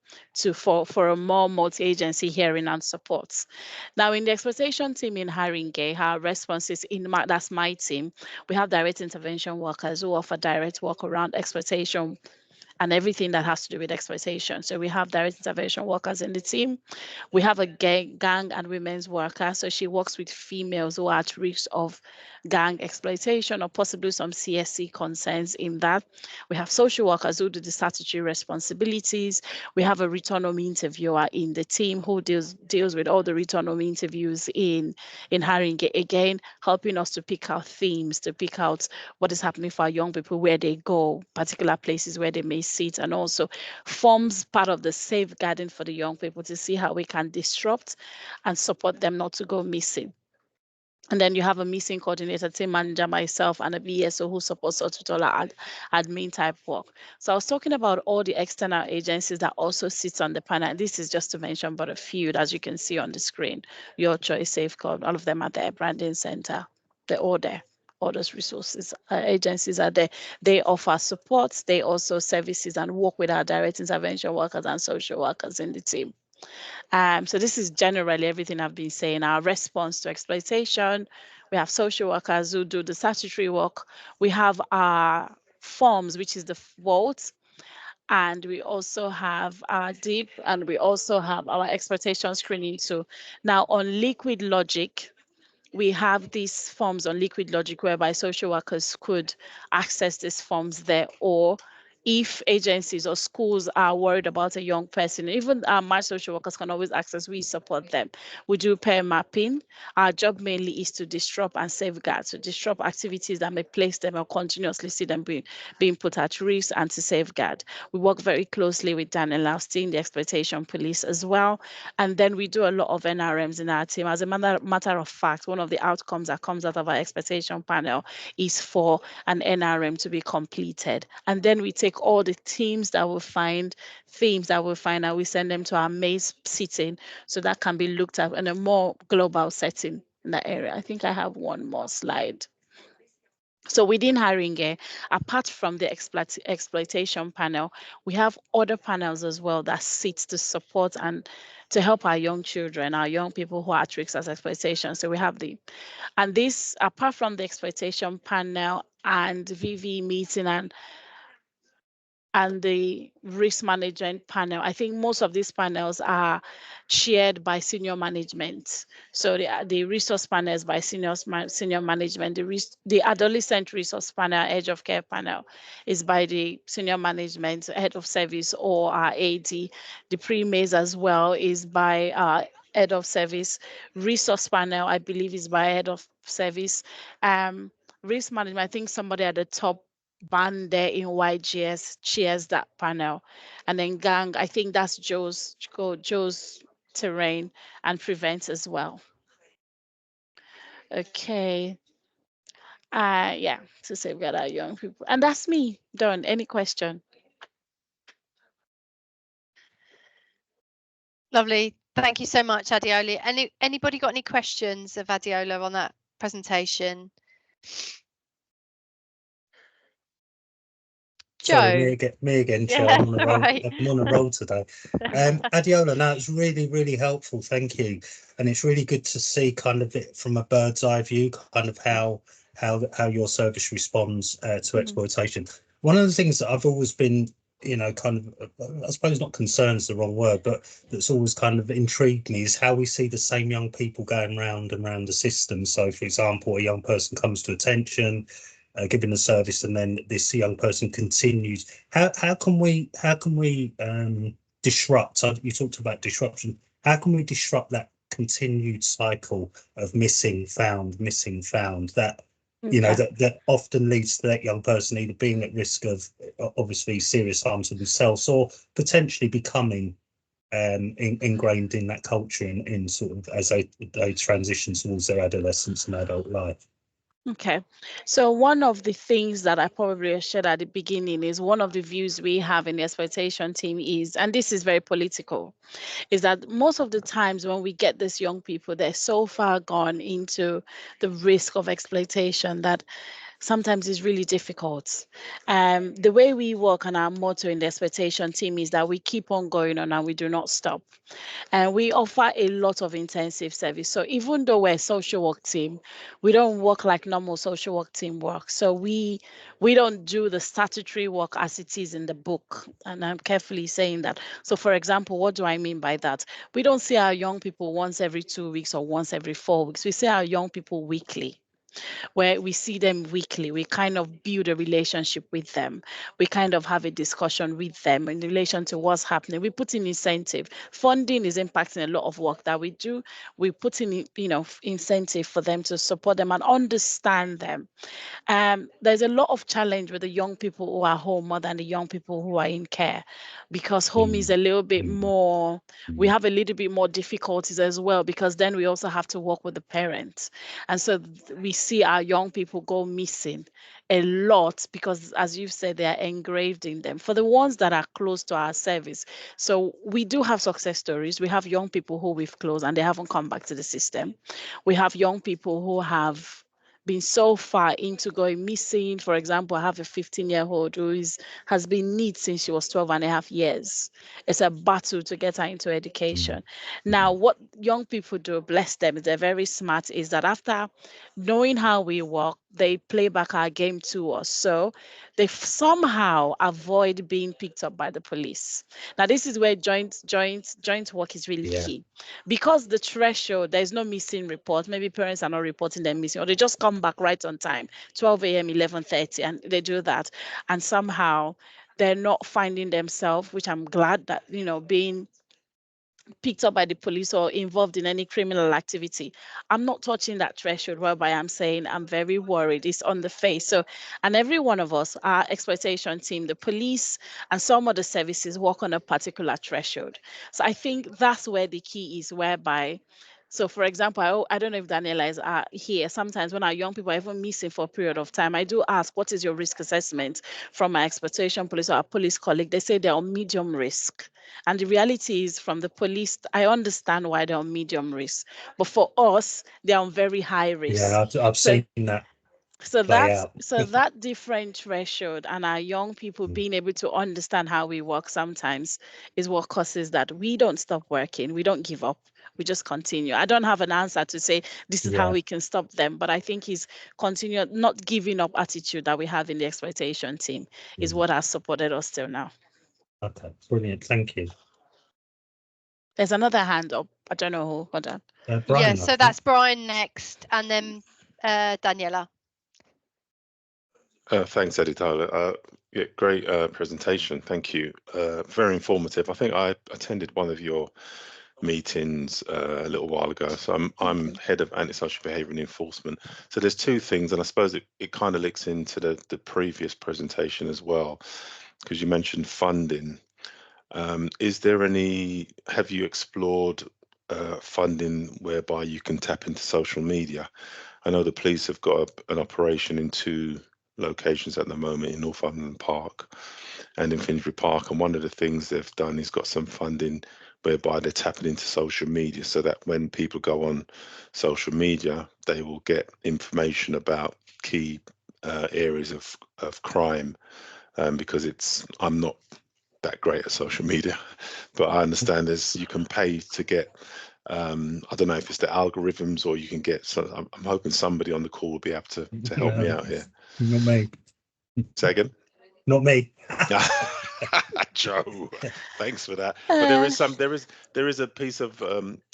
Speaker 10: for a more multi-agency hearing and supports. Now, in the exploitation team in Haringey, our responses that's my team. We have direct intervention workers who offer direct work around exploitation and everything that has to do with exploitation. So we have direct intervention workers in the team. We have a gang and women's worker. So she works with females who are at risk of gang exploitation or possibly some CSC concerns in that. We have social workers who do the statutory responsibilities. We have a return home interviewer in the team who deals with all the return home interviews in Haringey, again, helping us to pick out themes, to pick out what is happening for our young people, where they go, particular places where they may sit, and also forms part of the safeguarding for the young people to see how we can disrupt and support them not to go missing. And then you have a missing coordinator, team manager, myself, and a BSO who supports us with all our admin type work. So I was talking about all the external agencies that also sit on the panel. This is just to mention but a few, as you can see on the screen. Your Choice, Safeguard, all of them are there. Branding Center, they're all there. All those resources agencies are there. They offer support. They also services and work with our direct intervention workers and social workers in the team. So this is generally everything I've been saying. Our response to exploitation. We have social workers who do the statutory work. We have our forms, which is the vault. And we also have our DEEP, and we also have our exploitation screening too. Now on Liquid Logic, we have these forms on Liquid Logic whereby social workers could access these forms there, or if agencies or schools are worried about a young person, even my social workers can always access, we support them. We do pair mapping. Our job mainly is to disrupt and safeguard, to disrupt activities that may place them or continuously see them being put at risk, and to safeguard. We work very closely with Daniel Austin, the exploitation police as well. And then we do a lot of NRMs in our team. As a matter of fact, one of the outcomes that comes out of our exploitation panel is for an NRM to be completed. And then we take all the themes that we find, and we send them to our maze sitting, so that can be looked at in a more global setting in that area. I think I have one more slide. So within Haringey, apart from the exploitation panel, we have other panels as well that sit to support and to help our young children, our young people who are at risk of exploitation. So we have this, apart from the exploitation panel and VV meeting and the risk management panel, I think most of these panels are chaired by senior management. So the resource panel is by senior management. The adolescent resource panel, edge of care panel, is by the senior management, head of service, or our AD. The pre-maze as well is by our head of service. Resource panel, I believe, is by head of service. Risk management, I think somebody at the top band there in YGS chairs that panel. And then gang, I think that's Joe's terrain and prevent as well. Okay. Yeah, to safeguard our young people. And that's me done. Any question?
Speaker 13: Lovely. Thank you so much, Adeola. Anybody got any questions of Adeola on that presentation? Joe.
Speaker 4: Sorry, me again, Joe. I'm on a roll today. Adeola, no, it's really, really helpful. Thank you. And it's really good to see kind of it from a bird's eye view, kind of how your service responds to exploitation. One of the things that I've always been, kind of, I suppose not concerned is the wrong word, but that's always kind of intrigued me is how we see the same young people going round and round the system. So, for example, a young person comes to attention, given the service, and then this young person continues. How can we disrupt? You talked about disruption. How can we disrupt that continued cycle of missing found? That that often leads to that young person either being at risk of obviously serious harm to themselves or potentially becoming ingrained in that culture in sort of as they transition towards their adolescence and adult life.
Speaker 10: Okay, so one of the things that I probably shared at the beginning is one of the views we have in the exploitation team is, and this is very political, is that most of the times when we get these young people, they're so far gone into the risk of exploitation that sometimes it's really difficult. The way we work and our motto in the expectation team is that we keep on going on and we do not stop. And we offer a lot of intensive service. So even though we're a social work team, we don't work like normal social work team work. So we don't do the statutory work as it is in the book. And I'm carefully saying that. So for example, what do I mean by that? We don't see our young people once every 2 weeks or once every 4 weeks. We see our young people weekly, where we see them weekly. We kind of build a relationship with them. We kind of have a discussion with them in relation to what's happening. We put in incentive. Funding is impacting a lot of work that we do. We put in, incentive for them to support them and understand them. There's a lot of challenge with the young people who are home more than the young people who are in care, because home is a little bit more, we have a little bit more difficulties as well, because then we also have to work with the parents. And so we see our young people go missing a lot because, as you've said, they are engraved in them. For the ones that are close to our service, so we do have success stories. We have young people who we've closed and they haven't come back to the system. We have young people who have been so far into going missing. For example, I have a 15-year-old who has been neat since she was 12 and a half years. It's a battle to get her into education. Now, what young people do, bless them, they're very smart, is that after knowing how we work, they play back our game to us. So they somehow avoid being picked up by the police. Now, this is where joint work is really key. Because the threshold, there's no missing report. Maybe parents are not reporting them missing, or they just come back right on time, 12 a.m., 11:30, and they do that. And somehow they're not finding themselves, which I'm glad that, being picked up by the police or involved in any criminal activity. I'm not touching that threshold, whereby I'm saying I'm very worried. It's on the face. So, and every one of us, our exploitation team, the police, and some of the services work on a particular threshold. So I think that's where the key is, whereby, so for example, I don't know if Daniela is here. Sometimes when our young people are even missing for a period of time, I do ask, what is your risk assessment from my exploitation police or our police colleague? They say they're on medium risk. And the reality is, from the police, I understand why they're on medium risk. But for us, they're on very high risk.
Speaker 4: Yeah, I've seen that.
Speaker 10: So that different threshold and our young people being able to understand how we work sometimes is what causes that we don't stop working. We don't give up. We just continue. I don't have an answer to say this is how we can stop them, but I think it's continued not giving up attitude that we have in the exploitation team is what has supported us till now.
Speaker 4: Okay, brilliant. Thank you.
Speaker 10: There's another hand up. I don't know who. Hold on.
Speaker 13: Brian, so that's Brian next, and then Daniela.
Speaker 12: Thanks, Eddie Tyler. Yeah, great presentation. Thank you. Very informative. I think I attended one of your meetings a little while ago. So I'm head of antisocial behaviour and enforcement. So there's two things, and I suppose it kind of links into the previous presentation as well, because you mentioned funding. Have you explored funding whereby you can tap into social media? I know the police have got an operation in 2 locations at the moment, in Northumberland Park and in Finsbury Park, and one of the things they've done is got some funding whereby they're tapping into social media, so that when people go on social media, they will get information about key areas of crime, because I'm not that great at social media, but I understand you can pay to get I don't know if it's the algorithms or you can get, so I'm hoping somebody on the call will be able to help me out here.
Speaker 4: Not me.
Speaker 12: Say again?
Speaker 4: Not me.
Speaker 12: Joe, thanks for that. But there is a piece of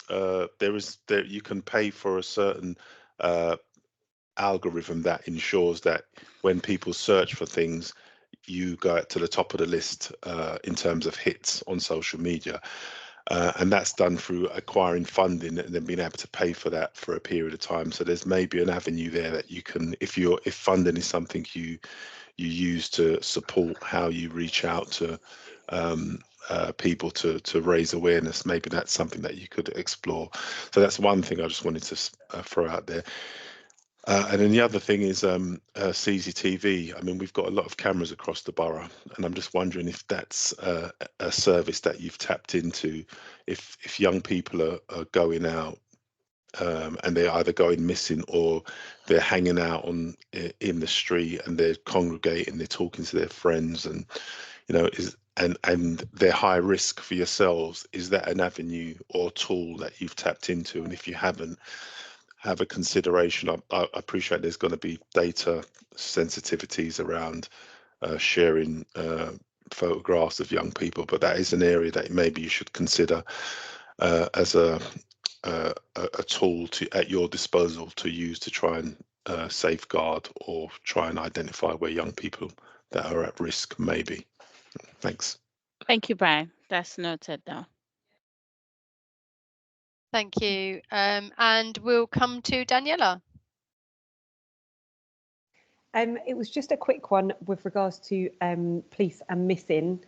Speaker 12: you can pay for a certain algorithm that ensures that when people search for things, you go to the top of the list in terms of hits on social media. And that's done through acquiring funding and then being able to pay for that for a period of time. So there's maybe an avenue there that you can, if funding is something you use to support how you reach out to people to raise awareness, maybe that's something that you could explore. So that's one thing I just wanted to throw out there. And then the other thing is CCTV. I mean, we've got a lot of cameras across the borough, and I'm just wondering if that's a service that you've tapped into. If young people are going out and they're either going missing or they're hanging out in the street and they're congregating, they're talking to their friends, and and they're high risk for yourselves. Is that an avenue or tool that you've tapped into? And if you haven't, have a consideration. I appreciate there's going to be data sensitivities around sharing photographs of young people, but that is an area that maybe you should consider as a tool at your disposal to use to try and safeguard or try and identify where young people that are at risk may be. Thanks.
Speaker 10: Thank you, Brian. That's noted down.
Speaker 13: Thank you. And we'll come to Daniela.
Speaker 7: It was just a quick one with regards to police and missing.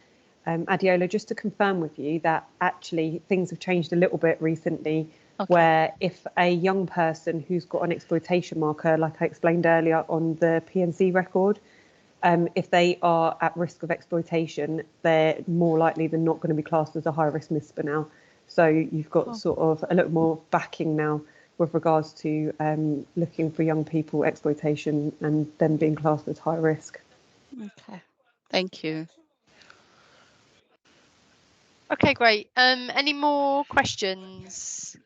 Speaker 7: Adiola, just to confirm with you that actually things have changed a little bit recently, where if a young person who's got an exploitation marker, like I explained earlier on the PNC record, if they are at risk of exploitation, they're more likely than not going to be classed as a high-risk MISPA now. So you've got sort of a little more backing now with regards to looking for young people exploitation and them being classed as high risk.
Speaker 10: Okay, thank you.
Speaker 13: Okay, great. Any more questions?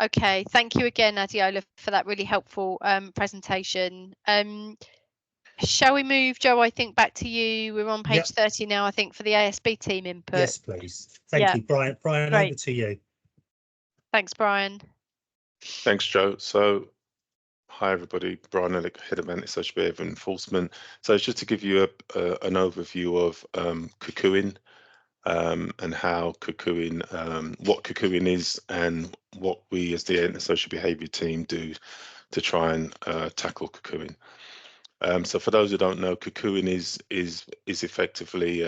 Speaker 13: Okay, thank you again, Adiola, for that really helpful presentation. Shall we move, Joe, I think back to you. We're on page 30 now, I think, for the ASB team input.
Speaker 4: Yes, please. Thank you, Brian. Brian, over to you.
Speaker 13: Thanks, Brian.
Speaker 12: Thanks, Joe. So, hi everybody, Brian Ellick, Head of Antisocial Behaviour Enforcement. So it's just to give you an overview of cuckooing and how cuckooing, what cuckooing is and what we as the Antisocial Behaviour team do to try and tackle cuckooing. So for those who don't know, cuckooing is effectively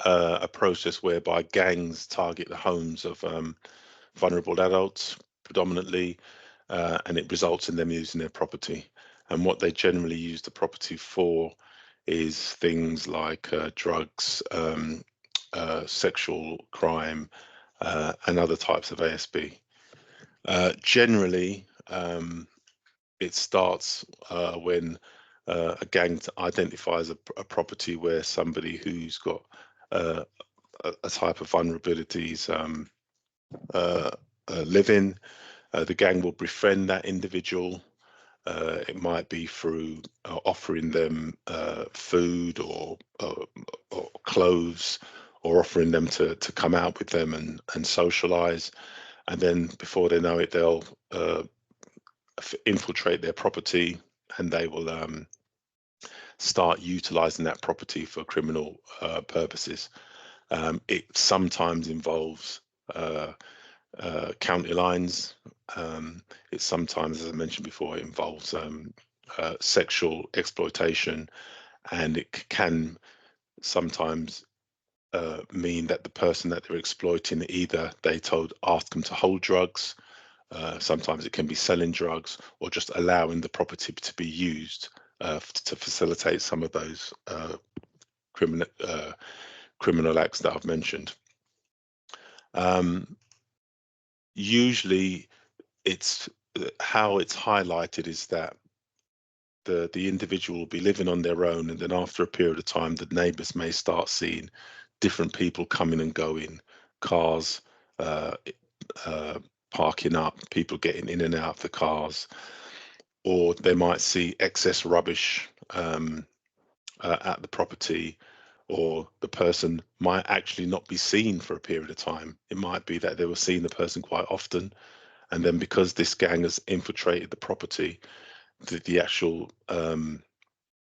Speaker 12: a process whereby gangs target the homes of vulnerable adults predominantly, and it results in them using their property. And what they generally use the property for is things like drugs, sexual crime, and other types of ASB. Generally, it starts when a gang identifies a property where somebody who's got a type of vulnerabilities live in. The gang will befriend that individual. It might be through offering them food or clothes, or offering them to come out with them and socialize. And then before they know it, they'll infiltrate their property, and they will start utilizing that property for criminal purposes. It sometimes involves county lines. It sometimes, as I mentioned before, it involves sexual exploitation, and it can sometimes mean that the person that they're exploiting, either ask them to hold drugs, sometimes it can be selling drugs, or just allowing the property to be used to facilitate some of those criminal acts that I've mentioned. Usually, how it's highlighted is that the individual will be living on their own, and then after a period of time, the neighbours may start seeing different people coming and going, cars parking up, people getting in and out of the cars, or they might see excess rubbish at the property, or the person might actually not be seen for a period of time. It might be that they were seeing the person quite often, and then because this gang has infiltrated the property, the actual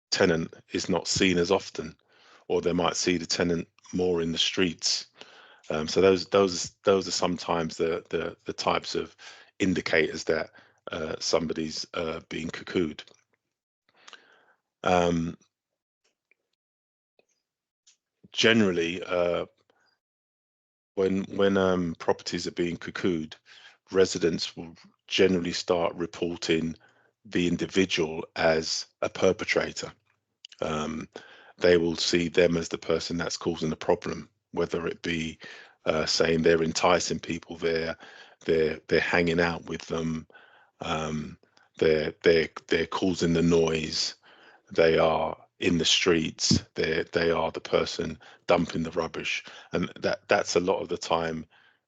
Speaker 12: tenant is not seen as often, or they might see the tenant more in the streets. So those are sometimes the types of indicators that somebody's being cuckooed. Generally, when properties are being cuckooed, residents will generally start reporting the individual as a perpetrator. They will see them as the person that's causing the problem, whether it be saying they're enticing people there, they're hanging out with them, they're causing the noise, they are in the streets, they are the person dumping the rubbish, and that's a lot of the time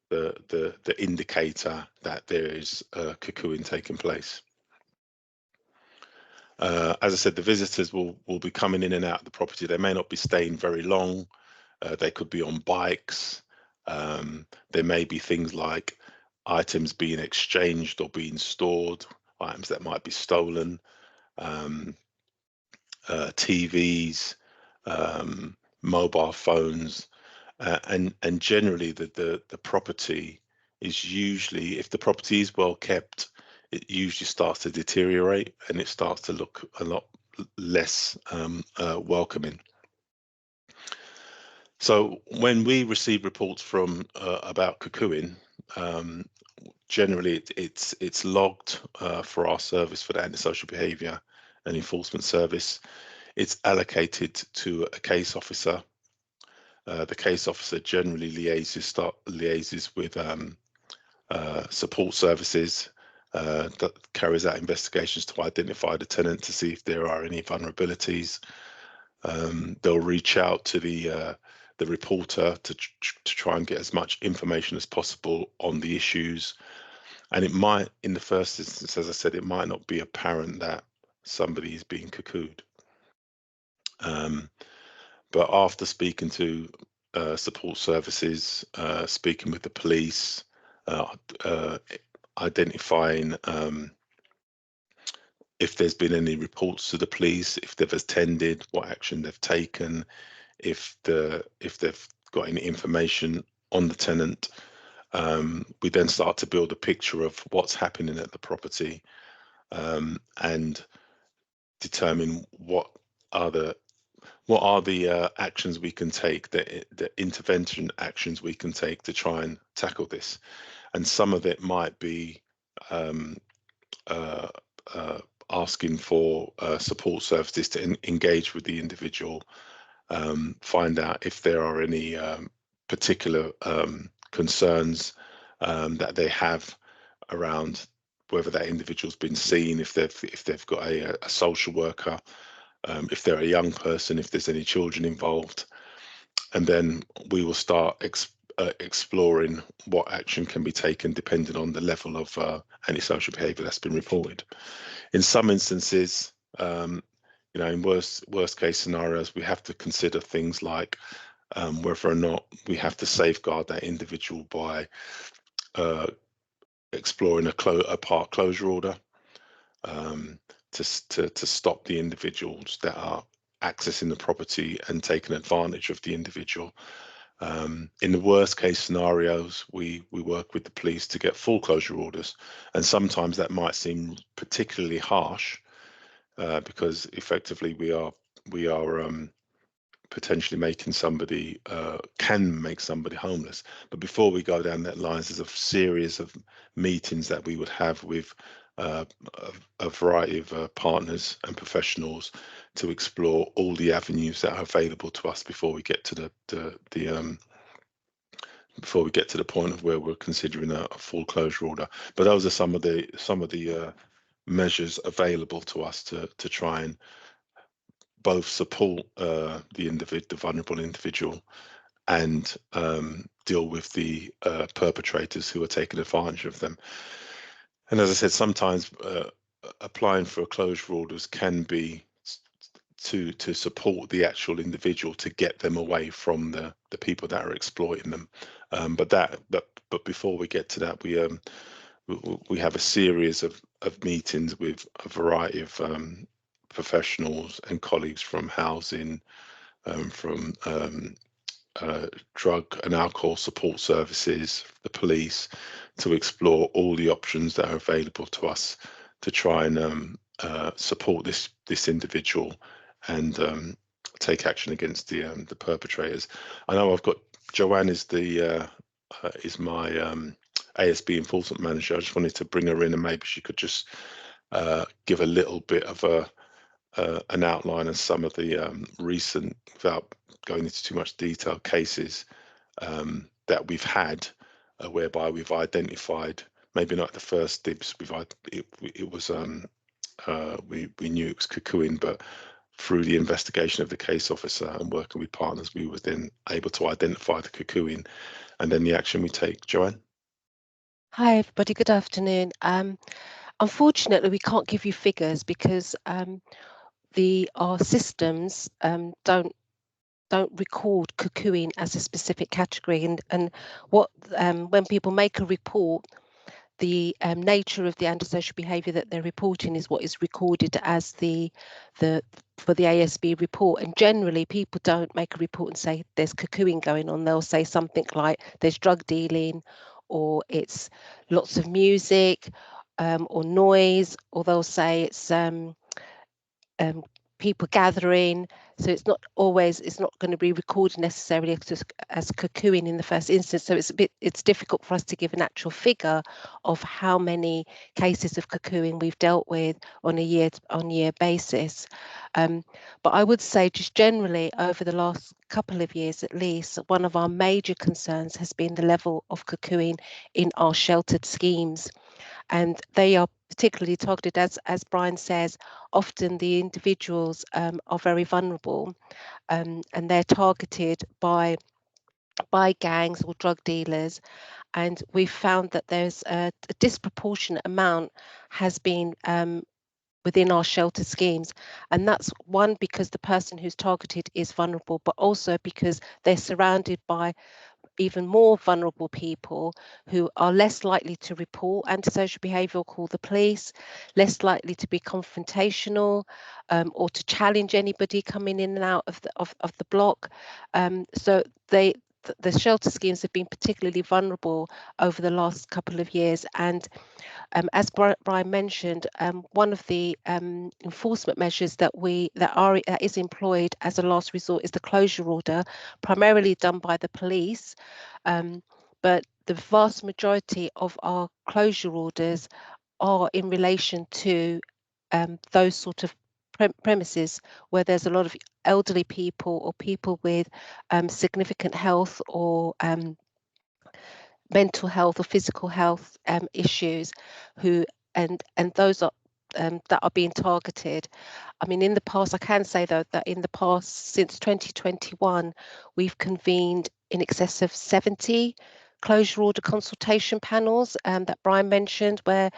Speaker 12: the indicator that there is cuckooing taking place. As I said, the visitors will be coming in and out of the property. They may not be staying very long. They could be on bikes. There may be things like items being exchanged or being stored, items that might be stolen, TVs, mobile phones, and generally the property is usually, if the property is well kept, it usually starts to deteriorate and it starts to look a lot less welcoming. So when we receive reports from about cuckooing, generally it's logged for our service, for the antisocial behaviour and enforcement service. It's allocated to a case officer. The case officer generally liaises with support services, that carries out investigations to identify the tenant to see if there are any vulnerabilities. They'll reach out to the reporter to try and get as much information as possible on the issues. And it might, in the first instance, as I said, it might not be apparent that somebody is being cuckooed. But after speaking to support services, speaking with the police, identifying if there's been any reports to the police, if they've attended, what action they've taken, if they've got any information on the tenant, we then start to build a picture of what's happening at the property, and determine what are the actions we can take, the intervention actions we can take to try and tackle this. And some of it might be asking for support services to engage with the individual, find out if there are any particular concerns that they have around whether that individual's been seen, if they've got a social worker, if they're a young person, if there's any children involved. And then we will start exploring what action can be taken depending on the level of antisocial behaviour that's been reported. In some instances, in worst case scenarios, we have to consider things like whether or not we have to safeguard that individual by exploring a park closure order, to stop the individuals that are accessing the property and taking advantage of the individual. In the worst case scenarios, we work with the police to get full closure orders, and sometimes that might seem particularly harsh because effectively we are potentially making somebody, can make somebody homeless. But before we go down that line, there's a series of meetings that we would have with a variety of partners and professionals to explore all the avenues that are available to us before we get to the point of where we're considering a full closure order. But those are some of the measures available to us to try and both support the vulnerable individual and deal with the perpetrators who are taking advantage of them. And as I said, sometimes applying for closure orders can be to support the actual individual to get them away from the people that are exploiting them. But before we get to that, we have a series of meetings with a variety of professionals and colleagues from housing, from drug and alcohol support services, the police, to explore all the options that are available to us to try and support this individual and take action against the perpetrators. I know I've got Joanne is my ASB enforcement manager. I just wanted to bring her in and maybe she could just give a little bit of an outline of some of the recent, without going into too much detail, cases that we've had whereby we've identified, maybe not the first dibs, we knew it was cuckooing, but through the investigation of the case officer and working with partners, we were then able to identify the cuckooing and then the action we take. Joanne?
Speaker 14: Hi, everybody. Good afternoon. Unfortunately, we can't give you figures because our systems don't record cuckooing as a specific category, and what when people make a report, the nature of the antisocial behaviour that they're reporting is what is recorded as for the ASB report. And generally, people don't make a report and say there's cuckooing going on. They'll say something like there's drug dealing, or it's lots of music, or noise, or they'll say it's people gathering. So it's not going to be recorded necessarily as cuckooing in the first instance. So it's difficult for us to give an actual figure of how many cases of cuckooing we've dealt with on a year basis. But I would say just generally over the last couple of years at least, one of our major concerns has been the level of cuckooing in our sheltered schemes. And they are particularly targeted, as Brian says, often the individuals are very vulnerable, and they're targeted by gangs or drug dealers. And we've found that there's a disproportionate amount has been within our shelter schemes. And that's one, because the person who's targeted is vulnerable, but also because they're surrounded by even more vulnerable people who are less likely to report antisocial behaviour or call the police, less likely to be confrontational, or to challenge anybody coming in and out of the block. So the shelter schemes have been particularly vulnerable over the last couple of years. And as Brian mentioned, one of the enforcement measures that is employed as a last resort is the closure order, primarily done by the police. But the vast majority of our closure orders are in relation to those sort of premises where there's a lot of elderly people or people with significant health or mental health or physical health issues, and those are that are being targeted. I mean, in the past, I can say though that in the past, since 2021, we've convened in excess of 70 closure order consultation panels that Brian mentioned, where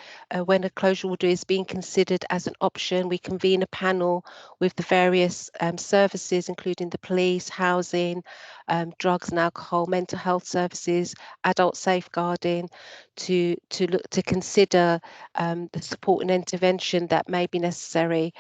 Speaker 14: when a closure order is being considered as an option, we convene a panel with the various services, including the police, housing, drugs and alcohol, mental health services, adult safeguarding, to consider the support and intervention that may be necessary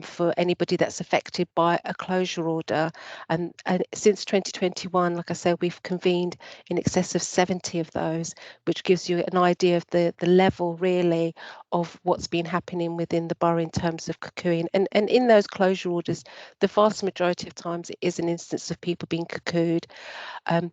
Speaker 14: for anybody that's affected by a closure order. And since 2021, like I said, we've convened in excess of 70 of those, which gives you an idea of the level really of what's been happening within the borough in terms of cuckooing. And in those closure orders, the vast majority of times it is an instance of people being cuckooed, and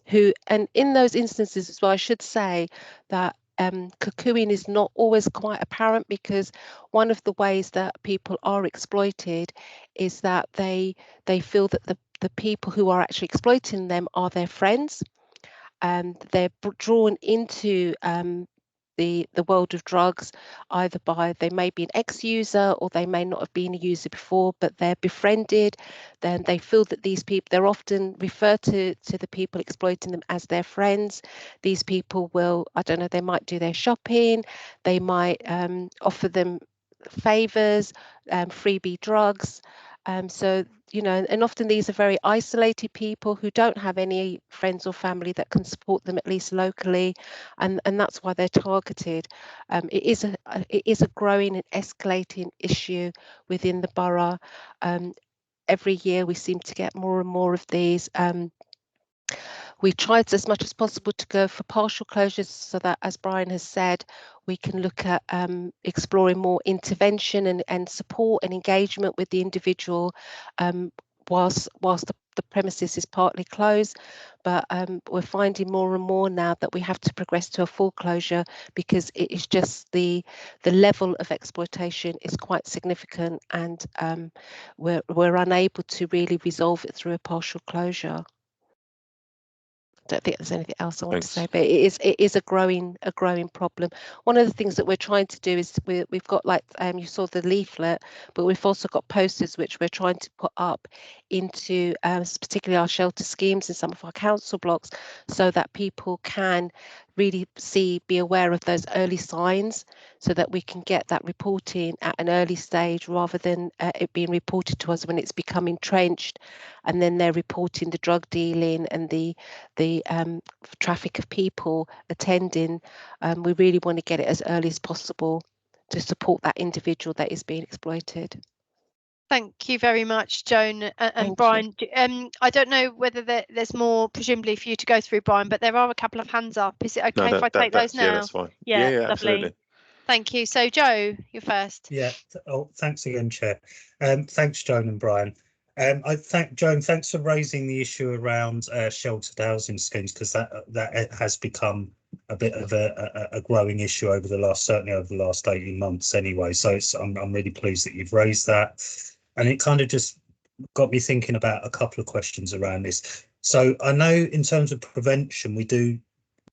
Speaker 14: in those instances as well, I should say that cuckooing is not always quite apparent, because one of the ways that people are exploited is that they feel that the people who are actually exploiting them are their friends, and they're drawn into the world of drugs, either by, they may be an ex-user or they may not have been a user before, but they're befriended. Then they feel that these people, they're often referred to the people exploiting them as their friends. These people will, I don't know, they might do their shopping, they might offer them favours, freebie drugs. So, you know, and often these are very isolated people who don't have any friends or family that can support them, at least locally, and that's why they're targeted. It is a growing and escalating issue within the borough. Every year we seem to get more and more of these. We tried as much as possible to go for partial closures, so that, as Brian has said, we can look at exploring more intervention and support and engagement with the individual whilst the premises is partly closed. But we're finding more and more now that we have to progress to a full closure, because it is just the level of exploitation is quite significant, and we're unable to really resolve it through a partial closure. don't think there's anything else I want to say, but it is a growing problem. One of the things that we're trying to do is we've got, like you saw the leaflet, but we've also got posters which we're trying to put up into particularly our shelter schemes in some of our council blocks, so that people can really be aware of those early signs, so that we can get that reporting at an early stage, rather than it being reported to us when it's become entrenched, and then they're reporting the drug dealing and the traffic of people attending. We really want to get it as early as possible to support that individual that is being exploited.
Speaker 13: Thank you very much, Joan and Brian. I don't know whether there's more, presumably, for you to go through, Brian, but there are a couple of hands up. Is it okay if I take those now?
Speaker 12: Yeah, that's fine.
Speaker 13: Yeah,
Speaker 12: Yeah,
Speaker 13: lovely.
Speaker 12: absolutely.
Speaker 13: Thank you. So, Joe, you're first.
Speaker 4: Yeah. Oh, thanks again, Chair. Thanks, Joan and Brian. I thank Joan. Thanks for raising the issue around sheltered housing schemes, because that has become a bit of a growing issue over the last 18 months anyway. So I'm really pleased that you've raised that, and it kind of just got me thinking about a couple of questions around this. So I know in terms of prevention, we do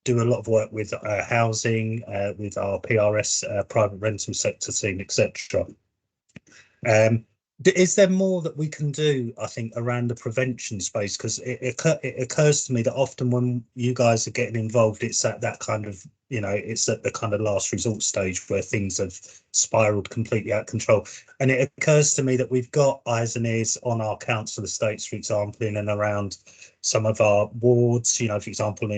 Speaker 4: a lot of work with housing, with our PRS, private rental sector team, etc. Is there more that we can do, I think, around the prevention space? Because it occurs to me that often when you guys are getting involved, it's at that kind of, it's at the kind of last resort stage where things have spiraled completely out of control. And it occurs to me that we've got eyes and ears on our council estates, for example, in and around some of our wards. For example,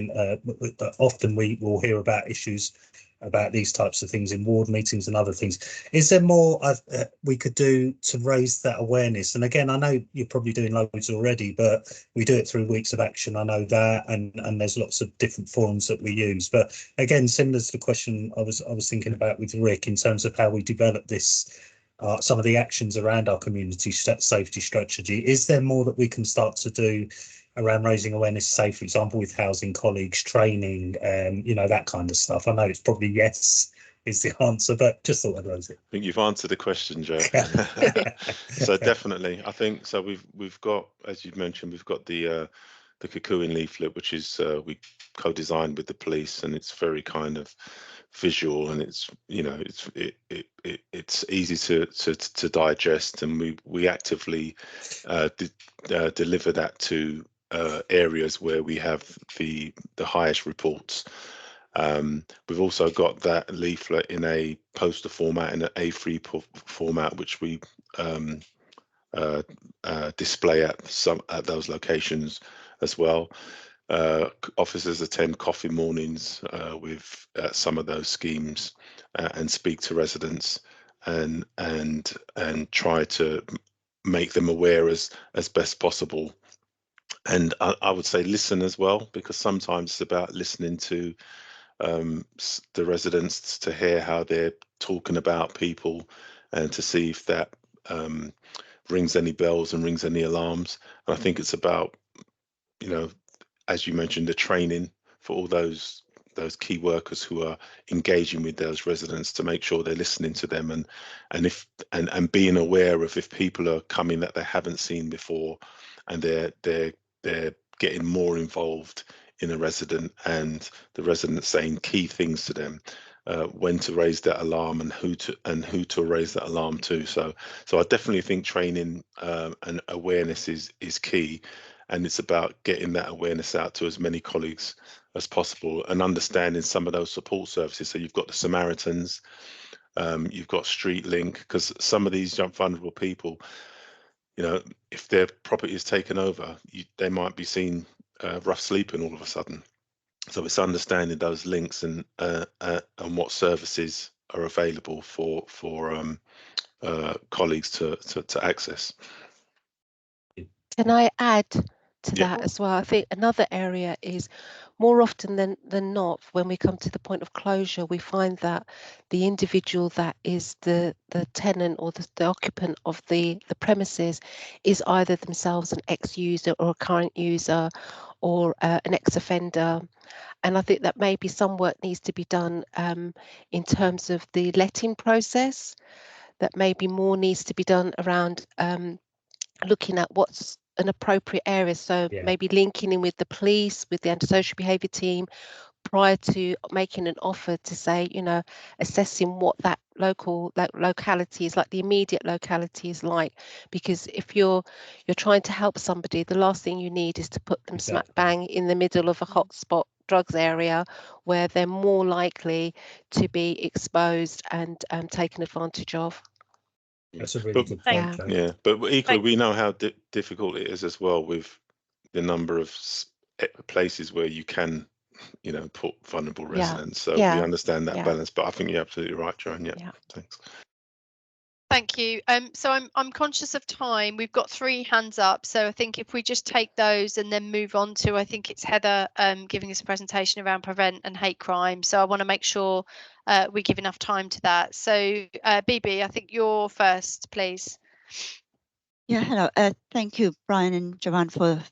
Speaker 4: often we will hear about issues about these types of things in ward meetings and other things. Is there more we could do to raise that awareness? And again, I know you're probably doing loads already, but we do it through Weeks of Action. I know that, and there's lots of different forums that we use. But again, similar to the question I was thinking about with Rick in terms of how we develop this, some of the actions around our community safety strategy. Is there more that we can start to do around raising awareness, say, for example, with housing colleagues, training, that kind of stuff? I know it's probably yes is the answer, but just thought I'd raise it.
Speaker 12: I think you've answered the question, Joe. So definitely, I think so. We've got, as you've mentioned, we've got the Cuckooing leaflet, which is we co-designed with the police, and it's very kind of visual, and it's it's easy to digest, and we actively deliver that to areas where we have the highest reports. We've also got that leaflet in a poster format, in an A3 format, which we display at those locations as well. Officers attend coffee mornings with some of those schemes and speak to residents and try to make them aware as best possible. And I would say listen as well, because sometimes it's about listening to the residents, to hear how they're talking about people, and to see if that rings any bells and rings any alarms. And I think it's about, as you mentioned, the training for all those key workers who are engaging with those residents, to make sure they're listening to them, and being aware of if people are coming that they haven't seen before, and they're getting more involved in a resident, and the resident saying key things to them, when to raise that alarm and who to raise that alarm to. So I definitely think training and awareness is key, and it's about getting that awareness out to as many colleagues as possible, and understanding some of those support services. So you've got the Samaritans, you've got StreetLink, because some of these vulnerable people, if their property is taken over, they might be seen rough sleeping all of a sudden. So it's understanding those links and what services are available for colleagues to access.
Speaker 14: Can I add to that as well? I think another area is, more often than not, when we come to the point of closure, we find that the individual that is the tenant or the occupant of the premises is either themselves an ex-user or a current user, or an ex-offender. And I think that maybe some work needs to be done in terms of the letting process, that maybe more needs to be done around looking at what's an appropriate area. So
Speaker 4: Yeah.
Speaker 14: maybe linking in with the police, with the antisocial behaviour team, prior to making an offer, to say, you know, assessing what that locality is like, the immediate locality is like. Because if you're trying to help somebody, the last thing you need is to put them smack bang in the middle of a hotspot drugs area where they're more likely to be exposed and taken advantage of.
Speaker 4: That's a really good point, Jo.
Speaker 12: Yeah, but equally, we know how difficult it is as well with the number of places where you can, you know, put vulnerable residents. So we understand that balance. But I think you're absolutely right, Joan. Yeah. Thanks.
Speaker 13: Thank you. So I'm conscious of time. We've got 3 hands up. So I think if we just take those and then move on to, I think it's Heather giving us a presentation around prevent and hate crime. So I want to make sure we give enough time to that. So Bibi, I think you're first, please.
Speaker 3: Yeah, hello. Thank you, Brian and Joanne, for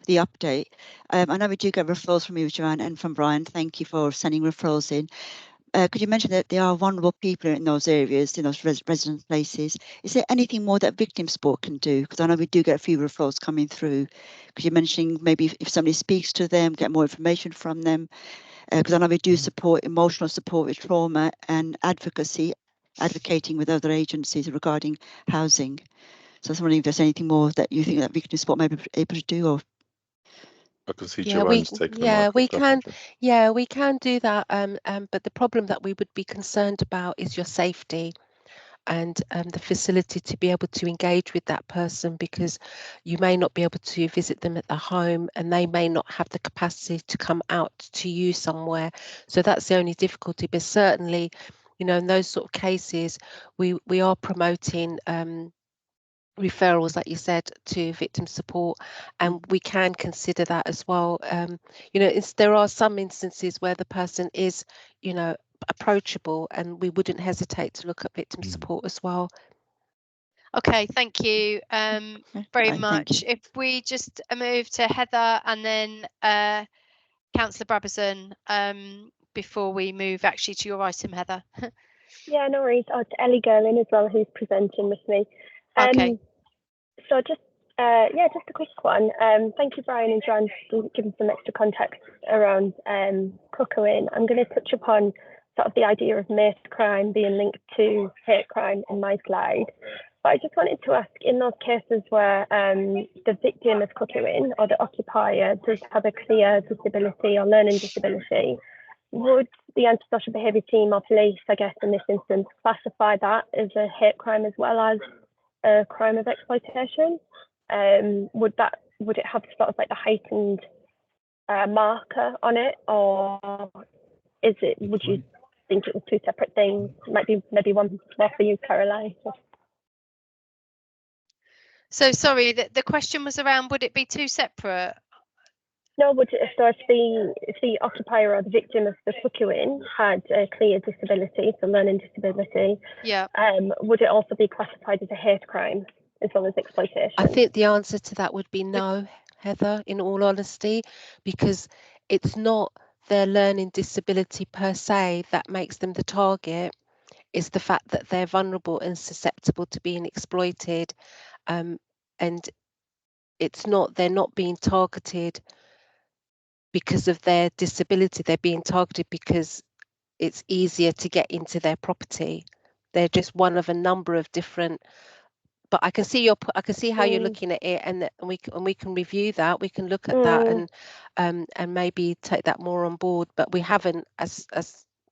Speaker 3: the update. I know we do get referrals from you, Joanne, and from Brian. Thank you for sending referrals in. Could you mention that there are vulnerable people in those areas, in those resident places? Is there anything more that victim support can do? Because I know we do get a few referrals coming through. Could you mention maybe if somebody speaks to them, get more information from them? Because I know we do support, emotional support with trauma and advocacy, advocating with other agencies regarding housing. So I was wondering if there's anything more that you think that victim support may be able to do, or
Speaker 12: I can see Joanne's taking the mic.
Speaker 14: We can do that. But the problem that we would be concerned about is your safety and the facility to be able to engage with that person, because you may not be able to visit them at the home and they may not have the capacity to come out to you somewhere. So that's the only difficulty. But certainly, you know, in those sort of cases, we are promoting referrals, like you said, to victim support, and we can consider that as well. You know, there are some instances where the person is, you know, approachable, and we wouldn't hesitate to look at victim support as well.
Speaker 13: Okay, thank you very much. If we just move to Heather and then Councillor Brabazon before we move actually to your item, Heather.
Speaker 6: Yeah, no worries. Oh, it's Ellie Gerlin as well, who's presenting with me.
Speaker 13: Okay.
Speaker 6: So just a quick one. Thank you, Brian and Joanne, for giving some extra context around Cuckooing. I'm going to touch upon sort of the idea of MACE crime being linked to hate crime in my slide. But I just wanted to ask, in those cases where the victim of Cuckooing or the occupier does have a clear disability or learning disability, would the antisocial behaviour team or police, I guess in this instance, classify that as a hate crime as well as a crime of exploitation? Would it have sort of like the heightened marker on it, or would you think it was 2 separate things? Might be maybe one more for you, Caroline.
Speaker 13: So sorry, the question was around, would it be 2 separate?
Speaker 6: No, if the occupier or the victim of the Cuckooing had a clear disability, so learning disability, would it also be classified as a hate crime as well as exploitation?
Speaker 14: I think the answer to that would be no, Heather, in all honesty, because it's not their learning disability per se that makes them the target. It's the fact that they're vulnerable and susceptible to being exploited, and they're not being targeted because of their disability. They're being targeted because it's easier to get into their property. They're just one of a number of different. But I can see how you're looking at it, and we can review that. We can look at that and maybe take that more on board. But we haven't as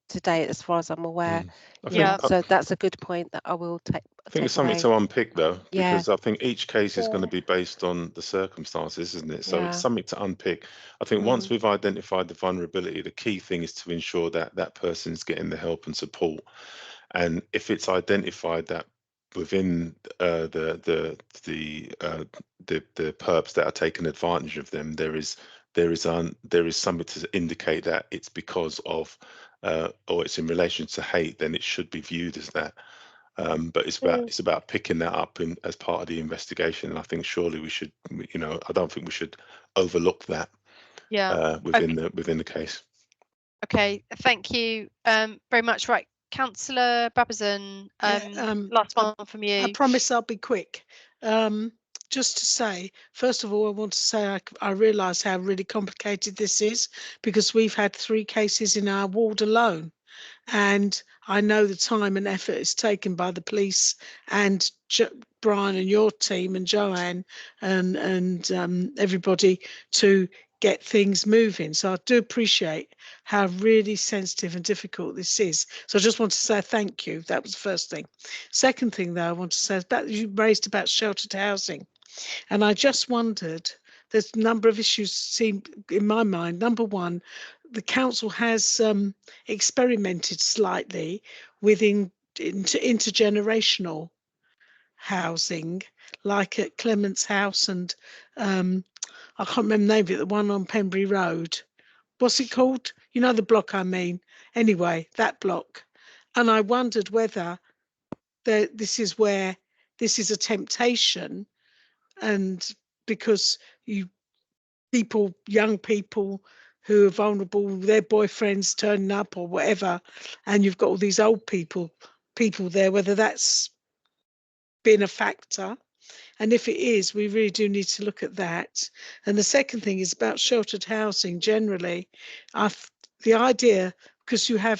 Speaker 14: today, as far as I'm aware. So that's a good point that I will take.
Speaker 12: I think it's something to unpick though, because
Speaker 14: Yeah.
Speaker 12: I think each case is going to be based on the circumstances, isn't it? So it's something to unpick. I think once we've identified the vulnerability, the key thing is to ensure that that person's getting the help and support. And if it's identified that within the perps that are taking advantage of them, there is something to indicate that it's because of or it's in relation to hate, then it should be viewed as that. But it's about picking that up as part of the investigation. And I think surely we should, you know, I don't think we should overlook that within the case.
Speaker 13: Okay, thank you very much. Right, Councillor Brabazon, last one from you.
Speaker 15: I promise I'll be quick. just to say, first of all, I want to say I realise how really complicated this is, because we've had 3 cases in our ward alone. And I know the time and effort is taken by the police and Brian and your team and Joanne and everybody to get things moving. So I do appreciate how really sensitive and difficult this is. So I just want to say thank you. That was the first thing. Second thing, though, I want to say is about you raised about sheltered housing. And I just wondered, there's a number of issues seem in my mind. Number one, the council has experimented slightly with intergenerational housing, like at Clement's House and I can't remember the name of it, the one on Pembury Road. What's it called? You know the block I mean. Anyway, that block. And I wondered whether this is a temptation, and because young people who are vulnerable, their boyfriends turning up or whatever, and you've got all these old people there, whether that's been a factor. And if it is, we really do need to look at that. And the second thing is about sheltered housing generally. The idea, because you have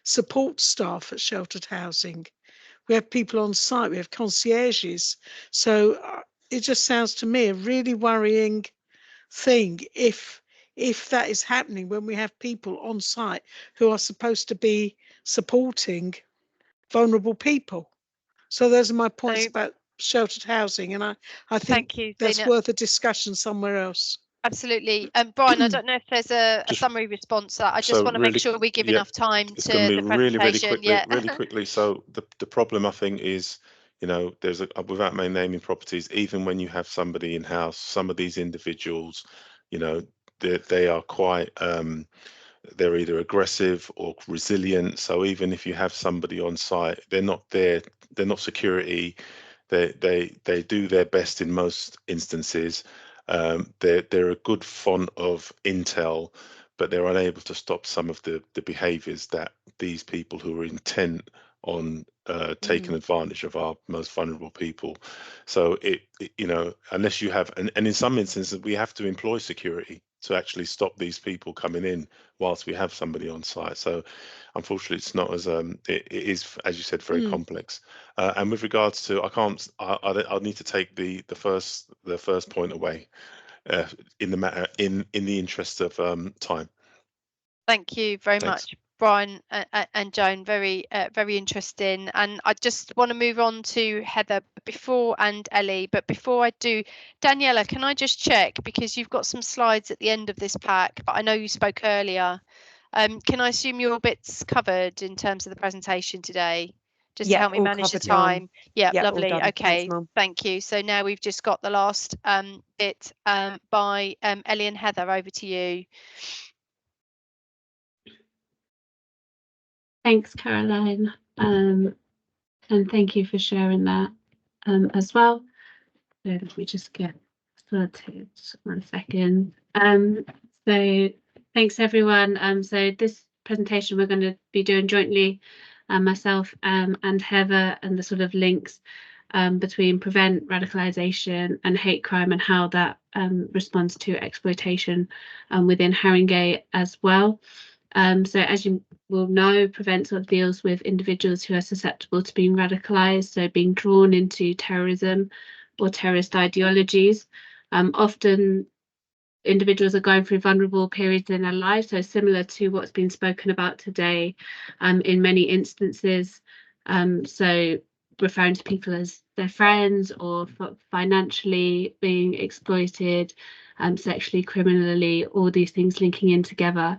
Speaker 15: support staff at sheltered housing, we have people on site, we have concierges. So it just sounds to me a really worrying thing if that is happening when we have people on site who are supposed to be supporting vulnerable people. So those are my points about sheltered housing, and I think that's worth a discussion somewhere else.
Speaker 13: Absolutely. Brian, I don't know if there's a summary response to that. I just want to make sure we give enough time to the presentation.
Speaker 12: Really quickly. So the problem, I think, is, you know, there's without naming properties, even when you have somebody in house, some of these individuals, you know, they are quite they're either aggressive or resilient. So even if you have somebody on site, they're not security. They do their best in most instances. They're a good font of intel, but they're unable to stop some of the behaviours that these people who are intent on taking advantage of our most vulnerable people. So it you know, unless you have, and in some instances we have to employ security to actually stop these people coming in whilst we have somebody on site. So unfortunately it's not as it is, as you said, very complex. And with regards to, I'll need to take the first point away in the matter, in the interest of time.
Speaker 13: Thank you very much, Brian and Joan. Very interesting. And I just want to move on to Heather and Ellie. But before I do, Daniela, can I just check, because you've got some slides at the end of this pack, but I know you spoke earlier. Can I assume your bits covered in terms of the presentation today? Just to help me manage the time. Yeah, lovely. Okay, thank you. So now we've just got the last bit by Ellie and Heather. Over to you.
Speaker 16: Thanks, Caroline, and thank you for sharing that as well. So let me just get started 1 second. So thanks everyone. So this presentation we're going to be doing jointly, myself and Heather, and the sort of links between prevent radicalisation and hate crime and how that responds to exploitation within Haringey as well. So as you will know, Prevent sort of deals with individuals who are susceptible to being radicalised, so being drawn into terrorism or terrorist ideologies. Often individuals are going through vulnerable periods in their life, so similar to what's been spoken about today in many instances. So referring to people as their friends or financially being exploited, sexually, criminally, all these things linking in together.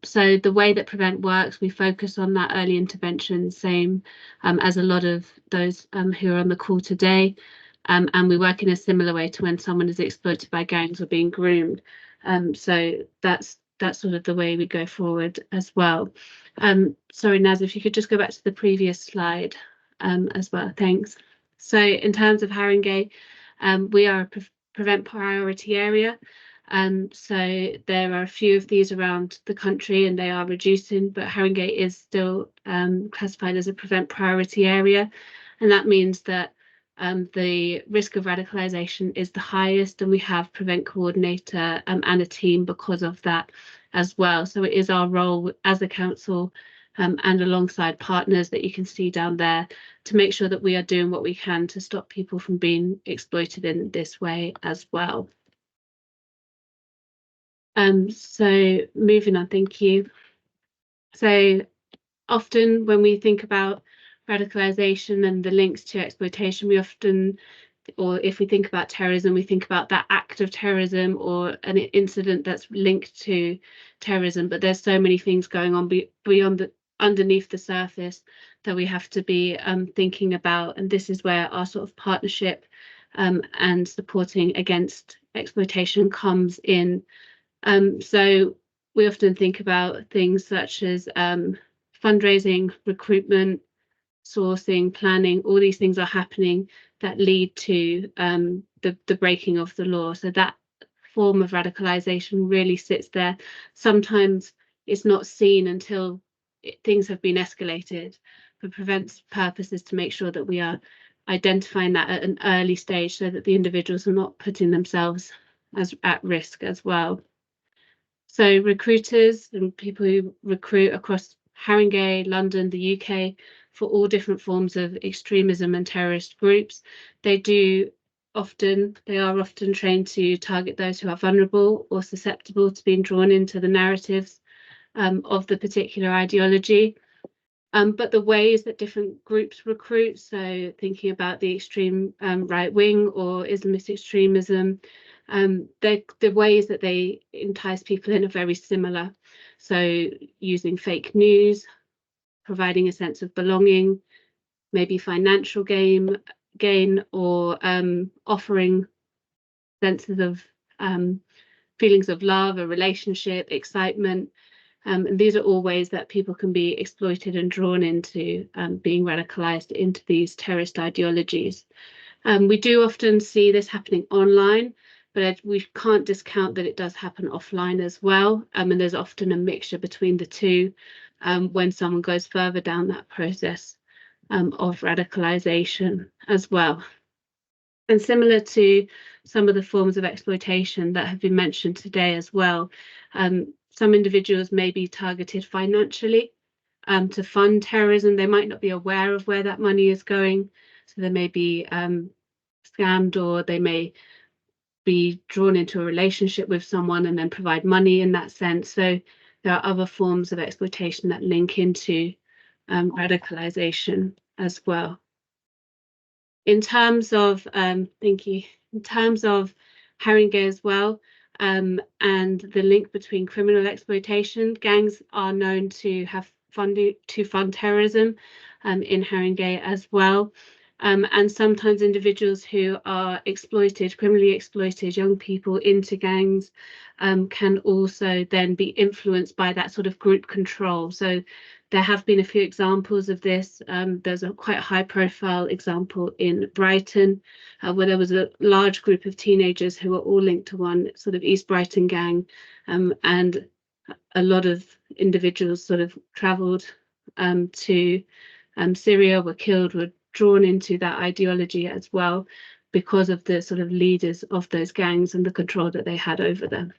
Speaker 16: So the way that Prevent works, we focus on that early intervention, same as a lot of those who are on the call today. And we work in a similar way to when someone is exploited by gangs or being groomed. So that's sort of the way we go forward as well. Sorry, Naz, if you could just go back to the previous slide as well, thanks. So in terms of Haringey, we are a Prevent priority area. So there are a few of these around the country and they are reducing, but Haringey is still classified as a Prevent priority area. And that means that the risk of radicalisation is the highest, and we have Prevent Coordinator and a team because of that as well. So it is our role as a council and alongside partners that you can see down there to make sure that we are doing what we can to stop people from being exploited in this way as well. So moving on, thank you. So often when we think about radicalisation and the links to exploitation, we often, or if we think about terrorism, we think about that act of terrorism or an incident that's linked to terrorism. But there's so many things going on beyond underneath the surface that we have to be thinking about. And this is where our sort of partnership and supporting against exploitation comes in. So we often think about things such as fundraising, recruitment, sourcing, planning. All these things are happening that lead to the breaking of the law. So that form of radicalisation really sits there. Sometimes it's not seen until things have been escalated. For Prevent's purpose is to make sure that we are identifying that at an early stage so that the individuals are not putting themselves at risk as well. So recruiters and people who recruit across Haringey, London, the UK, for all different forms of extremism and terrorist groups, they are often trained to target those who are vulnerable or susceptible to being drawn into the narratives of the particular ideology. But the ways that different groups recruit, so thinking about the extreme right wing or Islamist extremism, the ways that they entice people in are very similar. So using fake news, providing a sense of belonging, maybe financial gain, or offering senses of feelings of love, a relationship, excitement. And these are all ways that people can be exploited and drawn into being radicalised into these terrorist ideologies. We do often see this happening online, but we can't discount that it does happen offline as well. And there's often a mixture between the two when someone goes further down that process of radicalisation as well. And similar to some of the forms of exploitation that have been mentioned today as well, some individuals may be targeted financially to fund terrorism. They might not be aware of where that money is going, so they may be scammed, or they may be drawn into a relationship with someone and then provide money in that sense. So there are other forms of exploitation that link into radicalisation as well. In terms of, thank you, in terms of Haringey as well, and the link between criminal exploitation, gangs are known to have funding to fund terrorism in Haringey as well. And sometimes individuals who are exploited, criminally exploited young people into gangs can also then be influenced by that sort of group control. So there have been a few examples of this. There's a quite high profile example in Brighton where there was a large group of teenagers who were all linked to one sort of East Brighton gang, and a lot of individuals sort of travelled to Syria, were killed, were drawn into that ideology as well because of the sort of leaders of those gangs and the control that they had over them.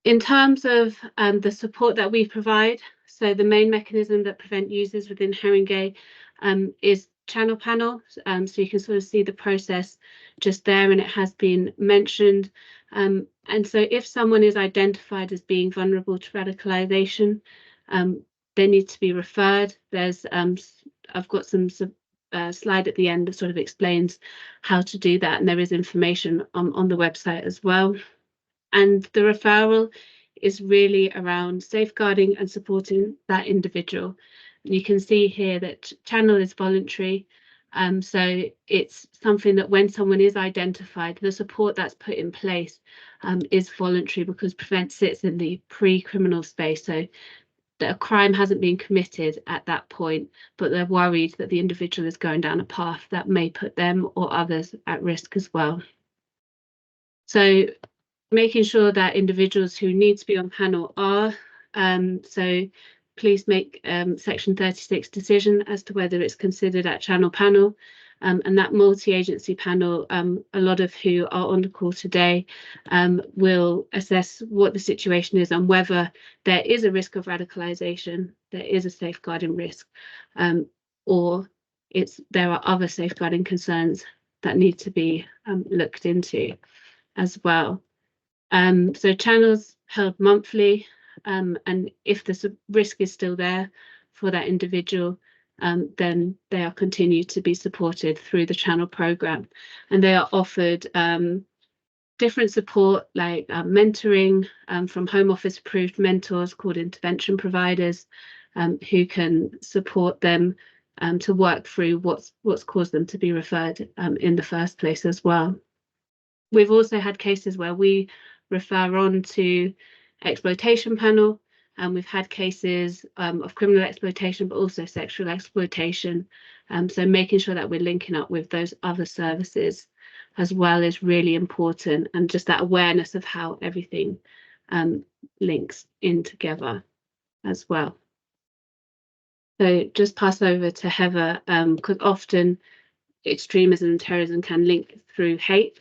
Speaker 16: In terms of the support that we provide, so the main mechanism that Prevent uses within Haringey is Channel Panel. So you can sort of see the process just there, and it has been mentioned. And so if someone is identified as being vulnerable to radicalisation, they need to be referred. There's I've got some slide at the end that sort of explains how to do that, and there is information on the website as well. And the referral is really around safeguarding and supporting that individual. You can see here that Channel is voluntary. So it's something that when someone is identified, the support that's put in place is voluntary, because Prevent sits in the pre-criminal space. So that a crime hasn't been committed at that point, but they're worried that the individual is going down a path that may put them or others at risk as well. So making sure that individuals who need to be on panel are, so please make section 36 decision as to whether it's considered at Channel Panel. And that multi-agency panel, a lot of who are on the call today, will assess what the situation is and whether there is a risk of radicalisation, there is a safeguarding risk, or there are other safeguarding concerns that need to be looked into as well. So channels held monthly, and if the risk is still there for that individual, then they are continued to be supported through the channel programme, and they are offered different support like mentoring from Home Office approved mentors called intervention providers, who can support them to work through what's caused them to be referred in the first place as well. We've also had cases where we refer on to exploitation panel, and we've had cases of criminal exploitation, but also sexual exploitation. So making sure that we're linking up with those other services as well is really important, and just that awareness of how everything links in together as well. So just pass over to Heather, because often extremism and terrorism can link through hate.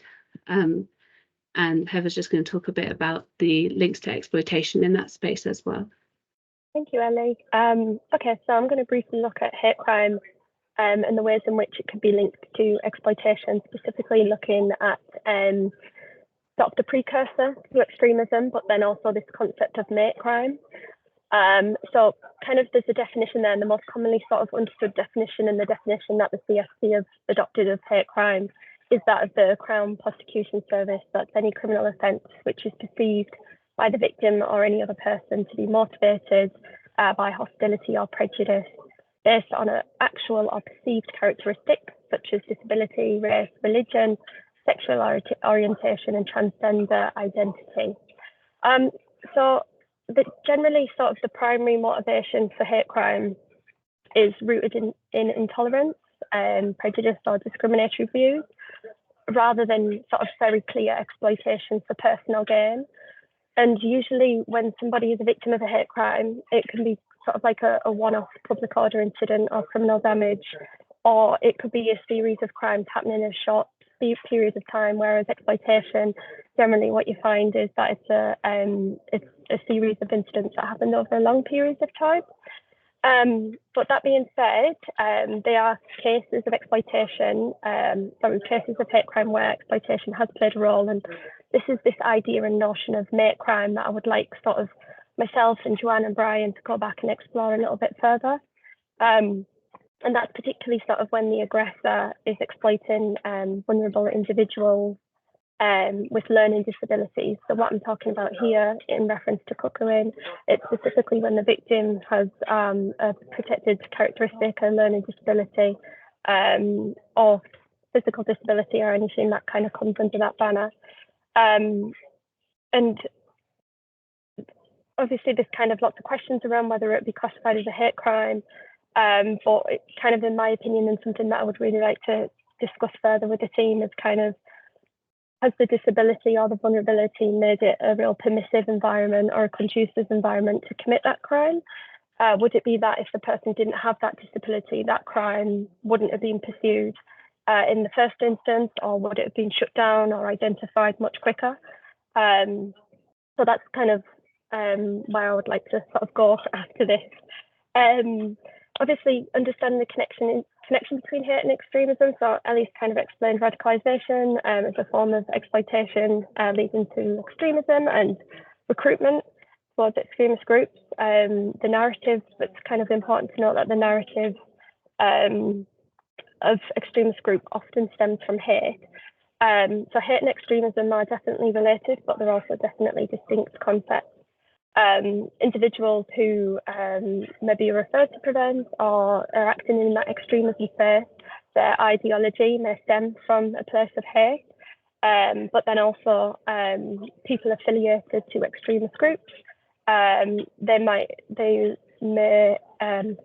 Speaker 16: And Heather's just going to talk a bit about the links to exploitation in that space as well.
Speaker 6: Thank you, Ellie. Okay, so I'm going to briefly look at hate crime and the ways in which it could be linked to exploitation, specifically looking at sort of the precursor to extremism, but then also this concept of mate crime. So kind of there's a definition there, and the most commonly sort of understood definition, and the definition that the CSC have adopted of hate crime is that of the Crown Prosecution Service. That's any criminal offence which is perceived by the victim or any other person to be motivated by hostility or prejudice based on an actual or perceived characteristic such as disability, race, religion, sexual orientation and transgender identity. So generally sort of the primary motivation for hate crime is rooted in intolerance and prejudice or discriminatory views, rather than sort of very clear exploitation for personal gain. And usually when somebody is a victim of a hate crime, it can be sort of like a one-off public order incident or criminal damage, or it could be a series of crimes happening in a short period of time, whereas exploitation, generally what you find is that it's a series of incidents that happened over long periods of time. But that being said, there are cases of exploitation, cases of hate crime where exploitation has played a role, and this is this idea and notion of mate crime that I would like sort of myself and Joanne and Brian to go back and explore a little bit further. And that's particularly sort of when the aggressor is exploiting vulnerable individuals with learning disabilities. So what I'm talking about here in reference to cuckooing, it's specifically when the victim has a protected characteristic, a learning disability, or physical disability, or anything that kind of comes under that banner. And obviously there's kind of lots of questions around whether it be classified as a hate crime, but it kind of, in my opinion, and something that I would really like to discuss further with the team is kind of, has the disability or the vulnerability made it a real permissive environment or a conducive environment to commit that crime? Would it be that if the person didn't have that disability, that crime wouldn't have been pursued in the first instance, or would it have been shut down or identified much quicker? So that's kind of where I would like to sort of go after this. Obviously, understanding the connection between hate and extremism. So Ellie's kind of explained radicalisation as a form of exploitation leading to extremism and recruitment towards extremist groups. The narrative, it's kind of important to note that the narrative of extremist group often stems from hate. So hate and extremism are definitely related, but they're also definitely distinct concepts. Individuals who maybe are referred to prevent or are acting in that extremism space, their ideology may stem from a place of hate, but then also people affiliated to extremist groups, they may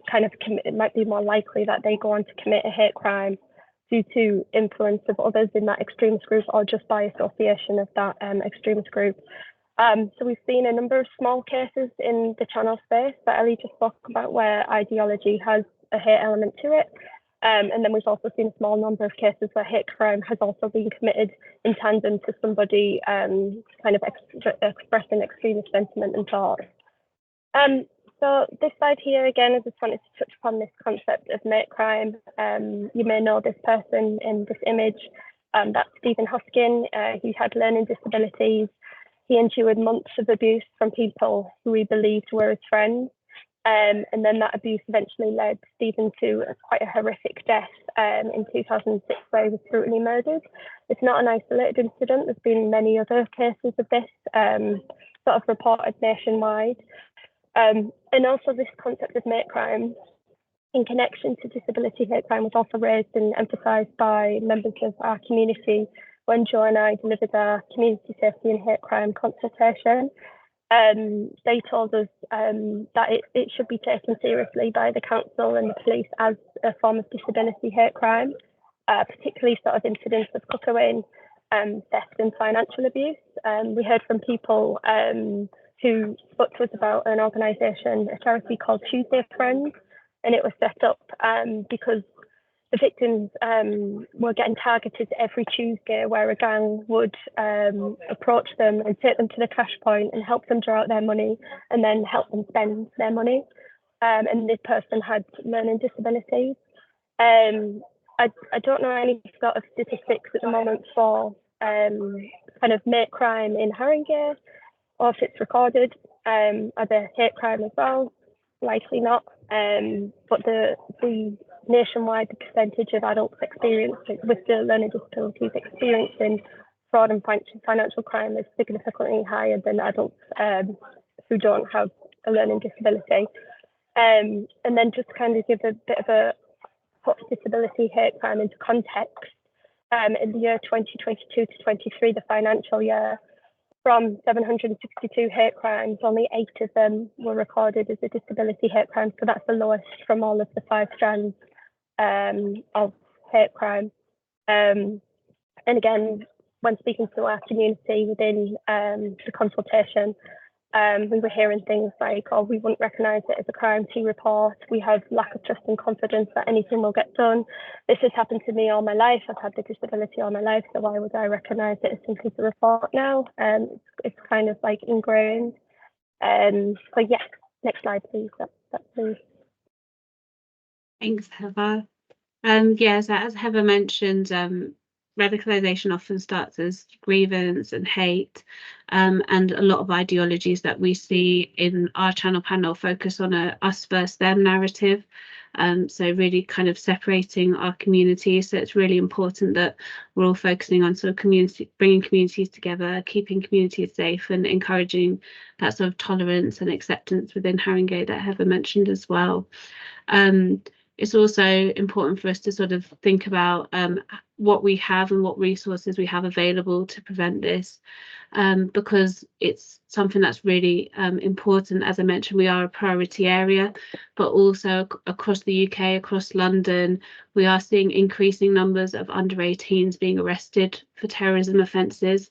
Speaker 6: kind of commit, it might be more likely that they go on to commit a hate crime due to influence of others in that extremist group, or just by association of that extremist group. So we've seen a number of small cases in the channel space that Ellie just spoke about where ideology has a hate element to it. And then we've also seen a small number of cases where hate crime has also been committed in tandem to somebody kind of expressing extremist sentiment and thoughts. So this slide here, again, I just wanted to touch upon this concept of mate crime. You may know this person in this image. That's Stephen Hoskin. He had learning disabilities. He endured months of abuse from people who he believed were his friends. And then that abuse eventually led Stephen to quite a horrific death in 2006, where he was brutally murdered. It's not an isolated incident. There's been many other cases of this sort of reported nationwide. And also this concept of mate crime in connection to disability hate crime was also raised and emphasised by members of our community when Jo and I delivered our community safety and hate crime consultation. They told us that it should be taken seriously by the council and the police as a form of disability hate crime, particularly sort of incidents of cook-owing, theft and financial abuse. We heard from people who spoke to us about an organisation, a charity called Tuesday Friends, and it was set up because the victims were getting targeted every Tuesday, where a gang would approach them and take them to the cash point and help them draw out their money and then help them spend their money. And this person had learning disabilities. I don't know any sort of statistics at the moment for kind of mate crime in Haringey, or if it's recorded. Are there hate crime as well? Likely not. But the nationwide, the percentage of adults experiencing with the learning disabilities experiencing fraud and financial crime is significantly higher than adults who don't have a learning disability. And then just kind of give a bit of a put disability hate crime into context. In the year 2022 to 23, the financial year, from 762 hate crimes, only 8 of them were recorded as a disability hate crime. So that's the lowest from all of the 5 strands of hate crime. And again, when speaking to our community within the consultation, we were hearing things like, oh, we wouldn't recognise it as a crime to report. We have lack of trust and confidence that anything will get done. This has happened to me all my life. I've had the disability all my life, so why would I recognise it as something to report now? It's kind of like ingrained. So yeah, next slide, please. That's please.
Speaker 16: Thanks, Heather. Yeah, so as Heather mentioned, radicalisation often starts as grievance and hate, and a lot of ideologies that we see in our channel panel focus on a us versus them narrative. So really kind of separating our communities. So it's really important that we're all focusing on sort of community, bringing communities together, keeping communities safe and encouraging that sort of tolerance and acceptance within Haringey that Heather mentioned as well. It's also important for us to sort of think about what we have and what resources we have available to prevent this, because it's something that's really important. As I mentioned, we are a priority area, but also across the UK, across London, we are seeing increasing numbers of under 18s being arrested for terrorism offences.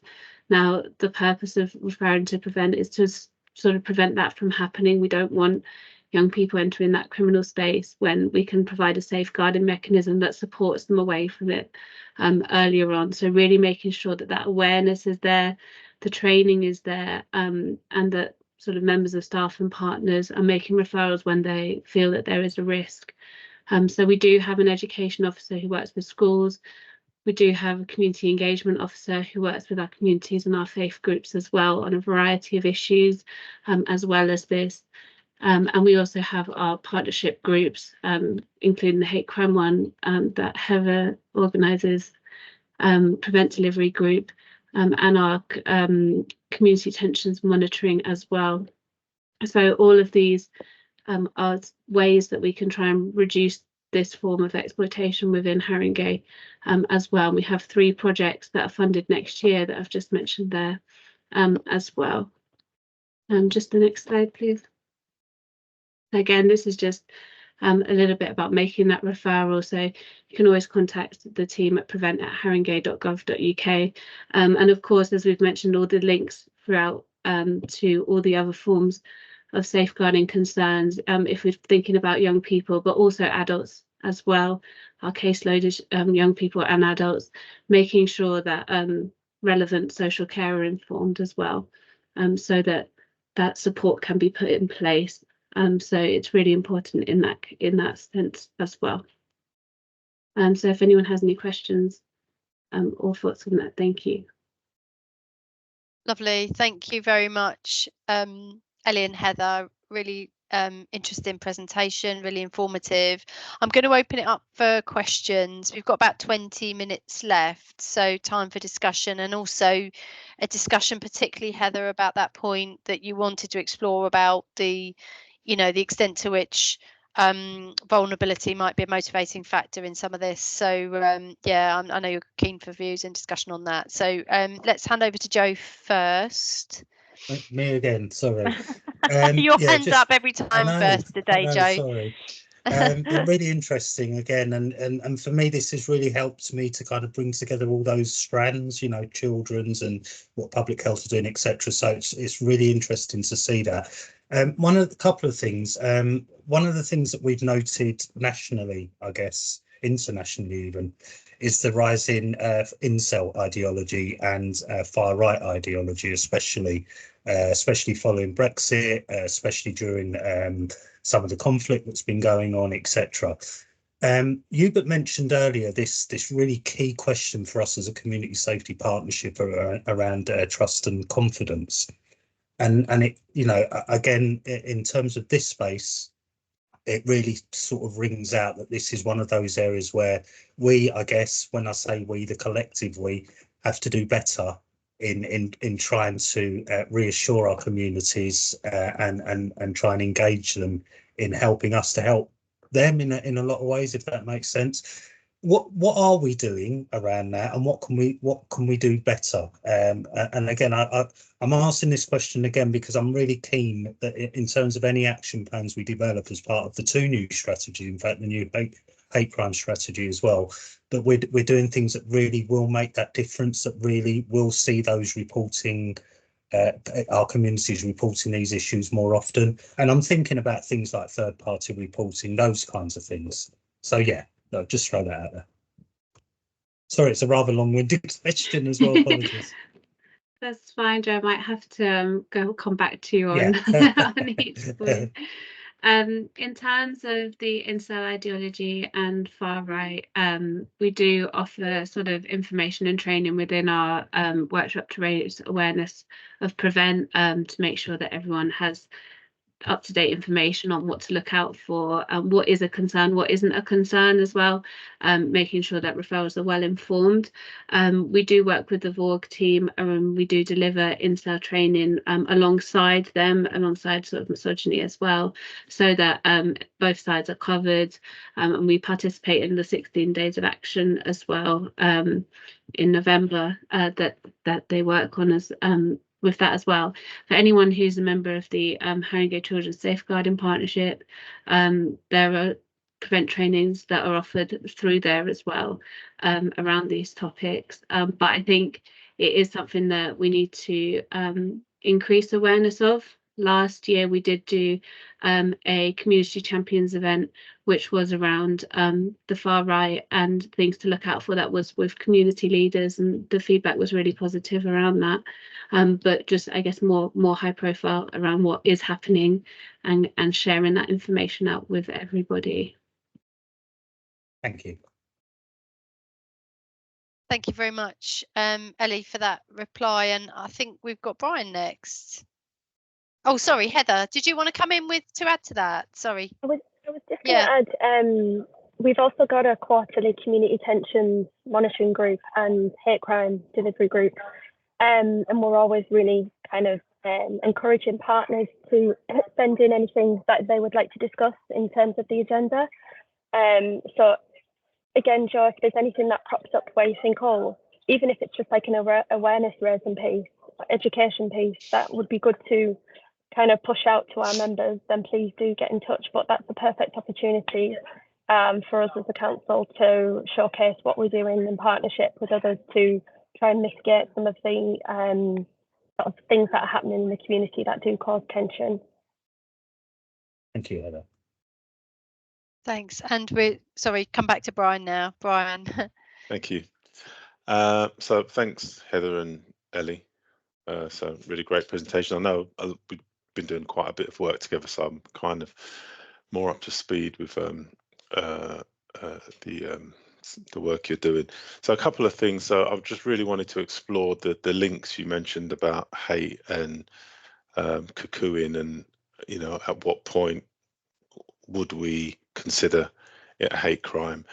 Speaker 16: Now, the purpose of referring to prevent is to sort of prevent that from happening. We don't want young people entering that criminal space when we can provide a safeguarding mechanism that supports them away from it earlier on. So really making sure that that awareness is there, the training is there, and that sort of members of staff and partners are making referrals when they feel that there is a risk. So we do have an education officer who works with schools. We do have a community engagement officer who works with our communities and our faith groups as well on a variety of issues, as well as this. And we also have our partnership groups, including the hate crime one that Heather organises, Prevent Delivery Group, and our community tensions monitoring as well. So all of these are ways that we can try and reduce this form of exploitation within Haringey as well. We have 3 projects that are funded next year that I've just mentioned there as well. Just the next slide, please. Again, this is just a little bit about making that referral. So you can always contact the team at prevent@haringey.gov.uk. And of course, as we've mentioned, all the links throughout to all the other forms of safeguarding concerns, if we're thinking about young people, but also adults as well. our caseload is young people and adults, making sure that relevant social care are informed as well, so that support can be put in place. So it's really important in that sense as well. So if anyone has any questions or thoughts on that, thank you.
Speaker 13: Lovely, thank you very much, Ellie and Heather. Really interesting presentation, really informative. I'm going to open it up for questions. We've got about 20 minutes left, so time for discussion, and also a discussion, particularly Heather, about that point that you wanted to explore about the extent to which vulnerability might be a motivating factor in some of this. So yeah, I know you're keen for views and discussion on that. So let's hand over to Joe first.
Speaker 4: Me again, sorry.
Speaker 13: Your hands up every time first today, Joe.
Speaker 4: Sorry. Really interesting again, and for me this has really helped me to kind of bring together all those strands, children's and what public health are doing, etc. So it's really interesting to see that. One of the things that we've noted nationally, I guess internationally even, is the rise in incel ideology and far right ideology, especially following Brexit, especially during some of the conflict that's been going on, etc. Hubert mentioned earlier this really key question for us as a community safety partnership around trust and confidence, and it, again, in terms of this space, it really sort of rings out that this is one of those areas where we, I guess, when I say we, the collective we, have to do better in trying to reassure our communities and try and engage them in helping us to help them in a lot of ways, if that makes sense. What are we doing around that, and what can we do better? And again, I'm asking this question again because I'm really keen that in terms of any action plans we develop as part of the 2 new strategies, in fact the new hate crime strategy as well, that we're doing things that really will make that difference, that really will see those reporting, our communities reporting these issues more often. And I'm thinking about things like third-party reporting, those kinds of things. So yeah, no, just throw that out there. Sorry, it's a rather long-winded question as well. Apologies.
Speaker 16: That's fine, Joe. I might have to come back to you on, on each point. In terms of the incel ideology and far right, we do offer sort of information and training within our workshop to raise awareness of Prevent, to make sure that everyone has up-to-date information on what to look out for, what is a concern, what isn't a concern as well, making sure that referrals are well informed. We do work with the VORG team, we do deliver incel training alongside them, alongside sort of misogyny as well, so that both sides are covered, and we participate in the 16 days of action as well in November that they work on as with that as well. For anyone who's a member of the Haringey Children's Safeguarding Partnership, there are Prevent trainings that are offered through there as well around these topics. But I think it is something that we need to increase awareness of. Last year we did do a community champions event, which was around the far right and things to look out for. That was with community leaders, and the feedback was really positive around that. But just, I guess, more high profile around what is happening and sharing that information out with everybody.
Speaker 4: Thank you.
Speaker 13: Thank you very much, Ellie, for that reply. And I think we've got Brian next. Oh, sorry, Heather, did you want to come in to add to that? Sorry.
Speaker 6: I was just going to add, we've also got a quarterly community tensions monitoring group and hate crime delivery group. And we're always really kind of encouraging partners to send in anything that they would like to discuss in terms of the agenda. So again, Joe, if there's anything that pops up where you think, oh, even if it's just like an awareness raising piece, education piece, that would be good to kind of push out to our members, then please do get in touch. But that's the perfect opportunity for us as a council to showcase what we're doing in partnership with others to try and mitigate some of the sort of things that are happening in the community that do cause tension.
Speaker 4: Thank you, Heather.
Speaker 13: Thanks. And sorry, come back to Brian now. Brian.
Speaker 12: Thank you. So thanks, Heather and Ellie. So really great presentation. I know we've been doing quite a bit of work together, so I'm kind of more up to speed with the work you're doing. So a couple of things. So I've just really wanted to explore the links you mentioned about hate and cuckooing, and at what point would we consider it a hate crime?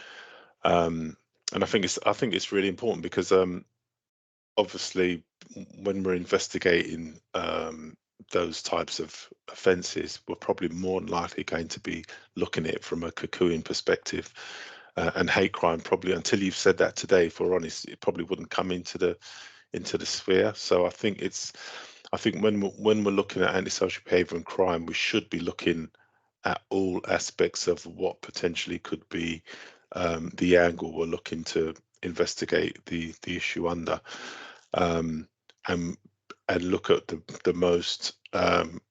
Speaker 12: And I think it's really important because obviously when we're investigating those types of offences, we're probably more than likely going to be looking at it from a cuckooing perspective. And hate crime, probably until you've said that today, if we're honest, it probably wouldn't come into the sphere. So I think when we're looking at antisocial behaviour and crime, we should be looking at all aspects of what potentially could be the angle we're looking to investigate the issue under, and look at the most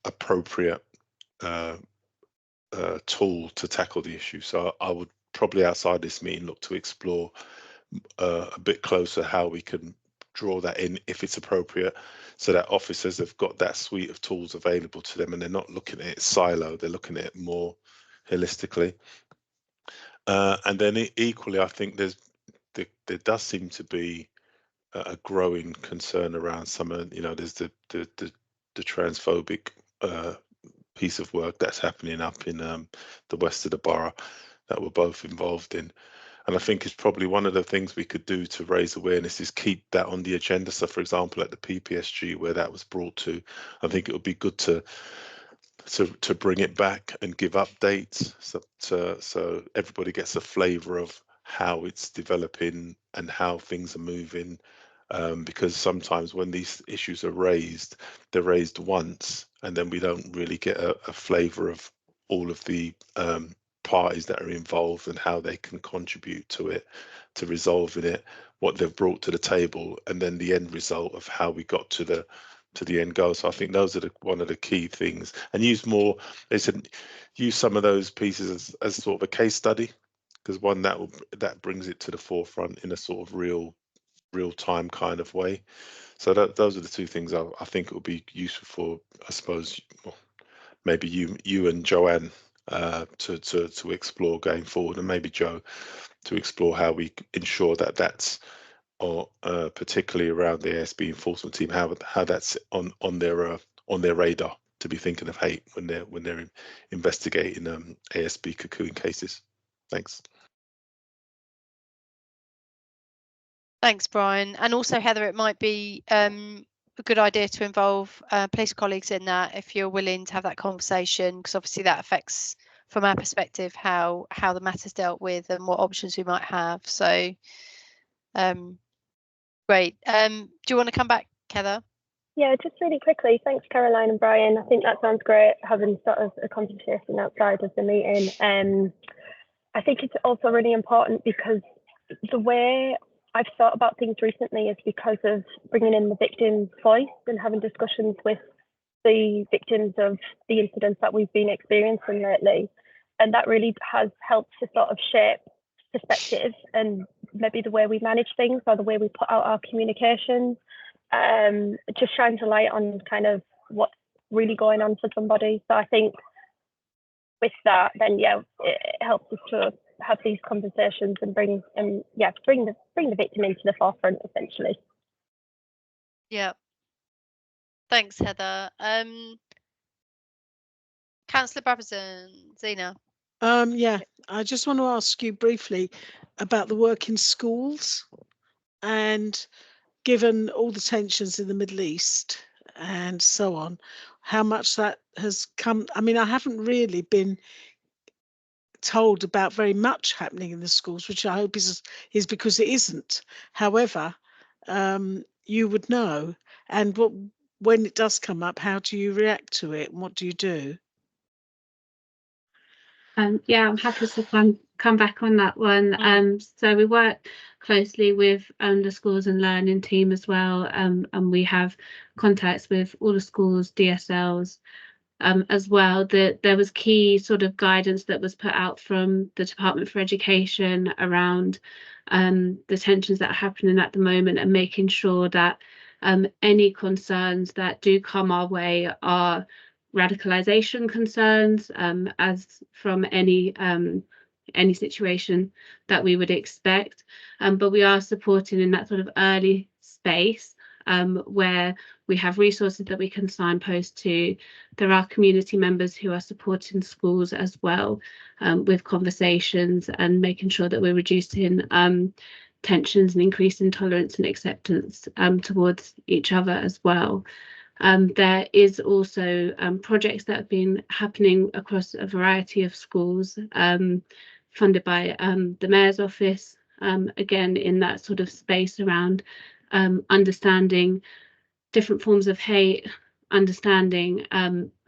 Speaker 12: appropriate tool to tackle the issue. So I would probably, outside this meeting, look to explore a bit closer how we can draw that in if it's appropriate, so that officers have got that suite of tools available to them and they're not looking at it silo, they're looking at it more holistically. And then equally, I think there does seem to be a growing concern around some of, there's the transphobic piece of work that's happening up in the west of the borough that we're both involved in. And I think it's probably one of the things we could do to raise awareness is keep that on the agenda. So, for example, at the PPSG, where that was brought to, I think it would be good to bring it back and give updates, so everybody gets a flavour of how it's developing and how things are moving. Because sometimes when these issues are raised, they're raised once, and then we don't really get a flavour of all of the parties that are involved and how they can contribute to it, to resolving it, what they've brought to the table, and then the end result of how we got to the end goal. So I think those are one of the key things. And use some of those pieces as sort of a case study, because one that brings it to the forefront in a sort of real time kind of way. So those are the two things I think it would be useful for, I suppose, maybe you and Joanne to explore going forward, and maybe Joe to explore how we ensure that that's, or particularly around the ASB enforcement team, how that's on their radar to be thinking of hate when they're investigating ASB cocooning cases. Thanks.
Speaker 13: Thanks, Brian. And also, Heather, it might be a good idea to involve police colleagues in that if you're willing to have that conversation, because obviously that affects, from our perspective, how the matter's dealt with and what options we might have. So great. Do you want to come back, Heather?
Speaker 6: Yeah, just really quickly, thanks Caroline and Brian. I think that sounds great, having sort of a conversation outside of the meeting. I think it's also really important because the way I've thought about things recently is because of bringing in the victim's voice and having discussions with the victims of the incidents that we've been experiencing lately. And that really has helped to sort of shape perspective and maybe the way we manage things or the way we put out our communications. It just shines a light on kind of what's really going on for somebody. So I think with that, then yeah, it helps us to have these conversations and bring the victim into the forefront essentially.
Speaker 13: Yeah. Thanks, Heather. Councillor Brabazon, Zena.
Speaker 15: Yeah, I just want to ask you briefly about the work in schools, and given all the tensions in the Middle East and so on, how much that has come. I mean, I haven't really been told about very much happening in the schools, which I hope is because it isn't. However, you would know, and when it does come up, how do you react to it, and what do you do?
Speaker 16: Yeah, I'm happy to come back on that one. So we work closely with the schools and learning team as well, and we have contacts with all the schools, DSLs, as well, that there was key sort of guidance that was put out from the Department for Education around the tensions that are happening at the moment, and making sure that any concerns that do come our way are radicalization concerns, as from any situation that we would expect, but we are supporting in that sort of early space, where we have resources that we can signpost to. There are community members who are supporting schools as well, with conversations and making sure that we're reducing tensions and increasing tolerance and acceptance towards each other as well. There is also projects that have been happening across a variety of schools, funded by the Mayor's Office, again in that sort of space around understanding different forms of hate, understanding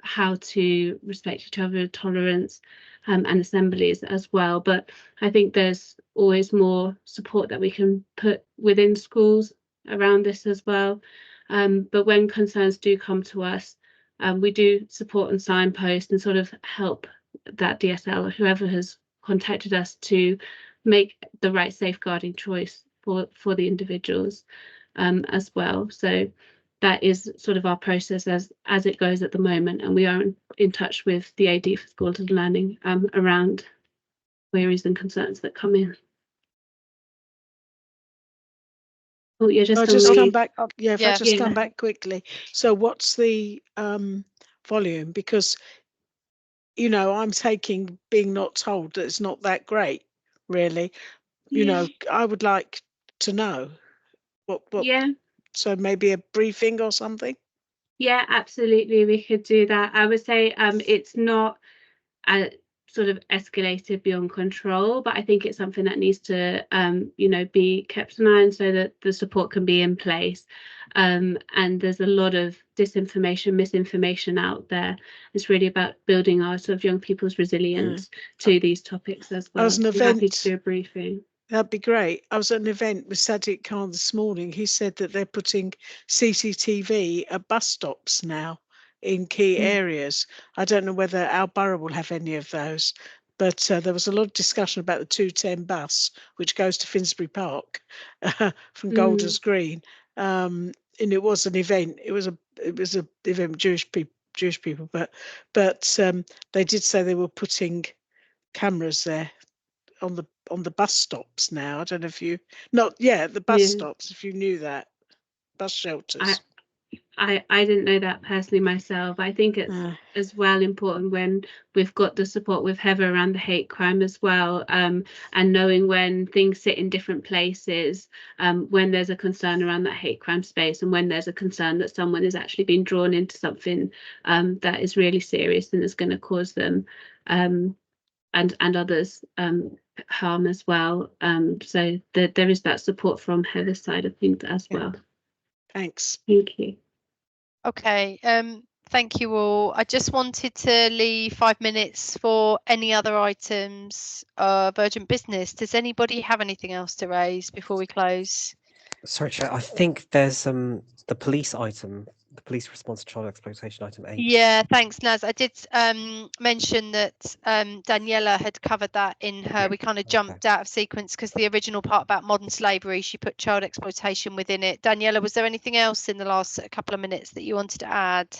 Speaker 16: how to respect each other, tolerance, and assemblies as well. But I think there's always more support that we can put within schools around this as well. But when concerns do come to us, we do support and signpost and sort of help that DSL or whoever has contacted us to make the right safeguarding choice for the individuals as well. So that is sort of our process as it goes at the moment, and we are in touch with the AD for Schools and Learning around queries and concerns that come in. Oh, yeah,
Speaker 15: I'll just come back. Yeah, if I just come back quickly. So what's the volume? Because, you know, I'm taking being not told that it's not that great, really. You know, I would like to know what.
Speaker 16: Yeah.
Speaker 15: So maybe a briefing or something.
Speaker 16: Yeah, absolutely. We could do that. I would say it's not sort of escalated beyond control, but I think it's something that needs to, you know, be kept an eye on so that the support can be in place. And there's a lot of disinformation, misinformation out there. It's really about building our sort of young people's resilience to these topics as well.
Speaker 15: As an
Speaker 16: I'm
Speaker 15: event,
Speaker 16: happy to do a briefing.
Speaker 15: That'd be great. I was at an event with Sadiq Khan this morning. He said that they're putting CCTV at bus stops now in key areas. I don't know whether our borough will have any of those, but there was a lot of discussion about the 210 bus, which goes to Finsbury Park from Golders Green. And it was an event. It was a event with Jewish people, but they did say they were putting cameras there on the bus stops now. I don't know if you the bus stops, if you knew that. Bus shelters.
Speaker 16: I didn't know that personally myself. I think it's as well important when we've got the support with Heather around the hate crime as well, and knowing when things sit in different places, when there's a concern around that hate crime space, and when there's a concern that someone is actually being drawn into something that is really serious and is going to cause them and others harm as well. So there is that support from Heather's side of things as well.
Speaker 15: Thanks.
Speaker 16: Thank you.
Speaker 13: Okay, thank you all. I just wanted to leave 5 minutes for any other items of urgent business. Does anybody have anything else to raise before we close?
Speaker 1: Sorry, Chair, I think there's the police item, the police response to child exploitation item 8.
Speaker 13: Yeah, thanks, Naz. I did mention that Daniela had covered that in her. We kind of jumped out of sequence because the original part about modern slavery, she put child exploitation within it. Daniela, was there anything else in the last couple of minutes that you wanted to add?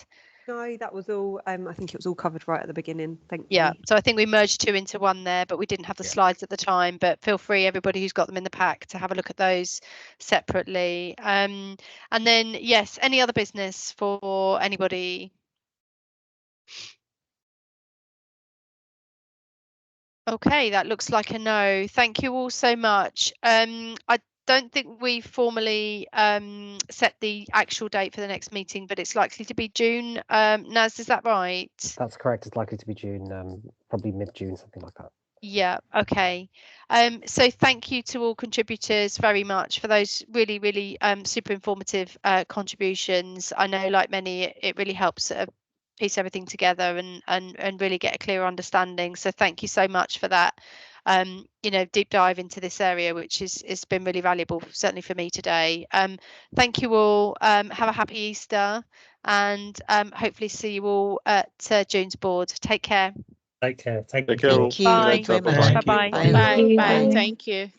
Speaker 7: No, that was all. I think it was all covered right at the beginning. Thank you.
Speaker 13: Yeah, so I think we merged two into one there, but we didn't have the slides at the time. But feel free, everybody who's got them in the pack, to have a look at those separately. And then, yes, any other business for anybody? Okay, that looks like a no. Thank you all so much. I don't think we formally set the actual date for the next meeting, but it's likely to be June. Naz, is that right?
Speaker 1: That's correct. It's likely to be June, probably mid-June, something like that.
Speaker 13: Yeah, okay. So thank you to all contributors very much for those really super informative contributions. I know, like many, it really helps piece everything together and really get a clear understanding. So thank you so much for that. You know, deep dive into this area, which has been really valuable, certainly for me today. Thank you all. Have a happy Easter, and hopefully see you all at June's board. Take care.
Speaker 4: Take care.
Speaker 11: Take care all.
Speaker 3: Thank you.
Speaker 13: Bye.
Speaker 3: Thank you very much.
Speaker 9: Bye.
Speaker 13: Bye-bye.
Speaker 10: Bye.
Speaker 16: Bye.
Speaker 10: Bye. Thank you.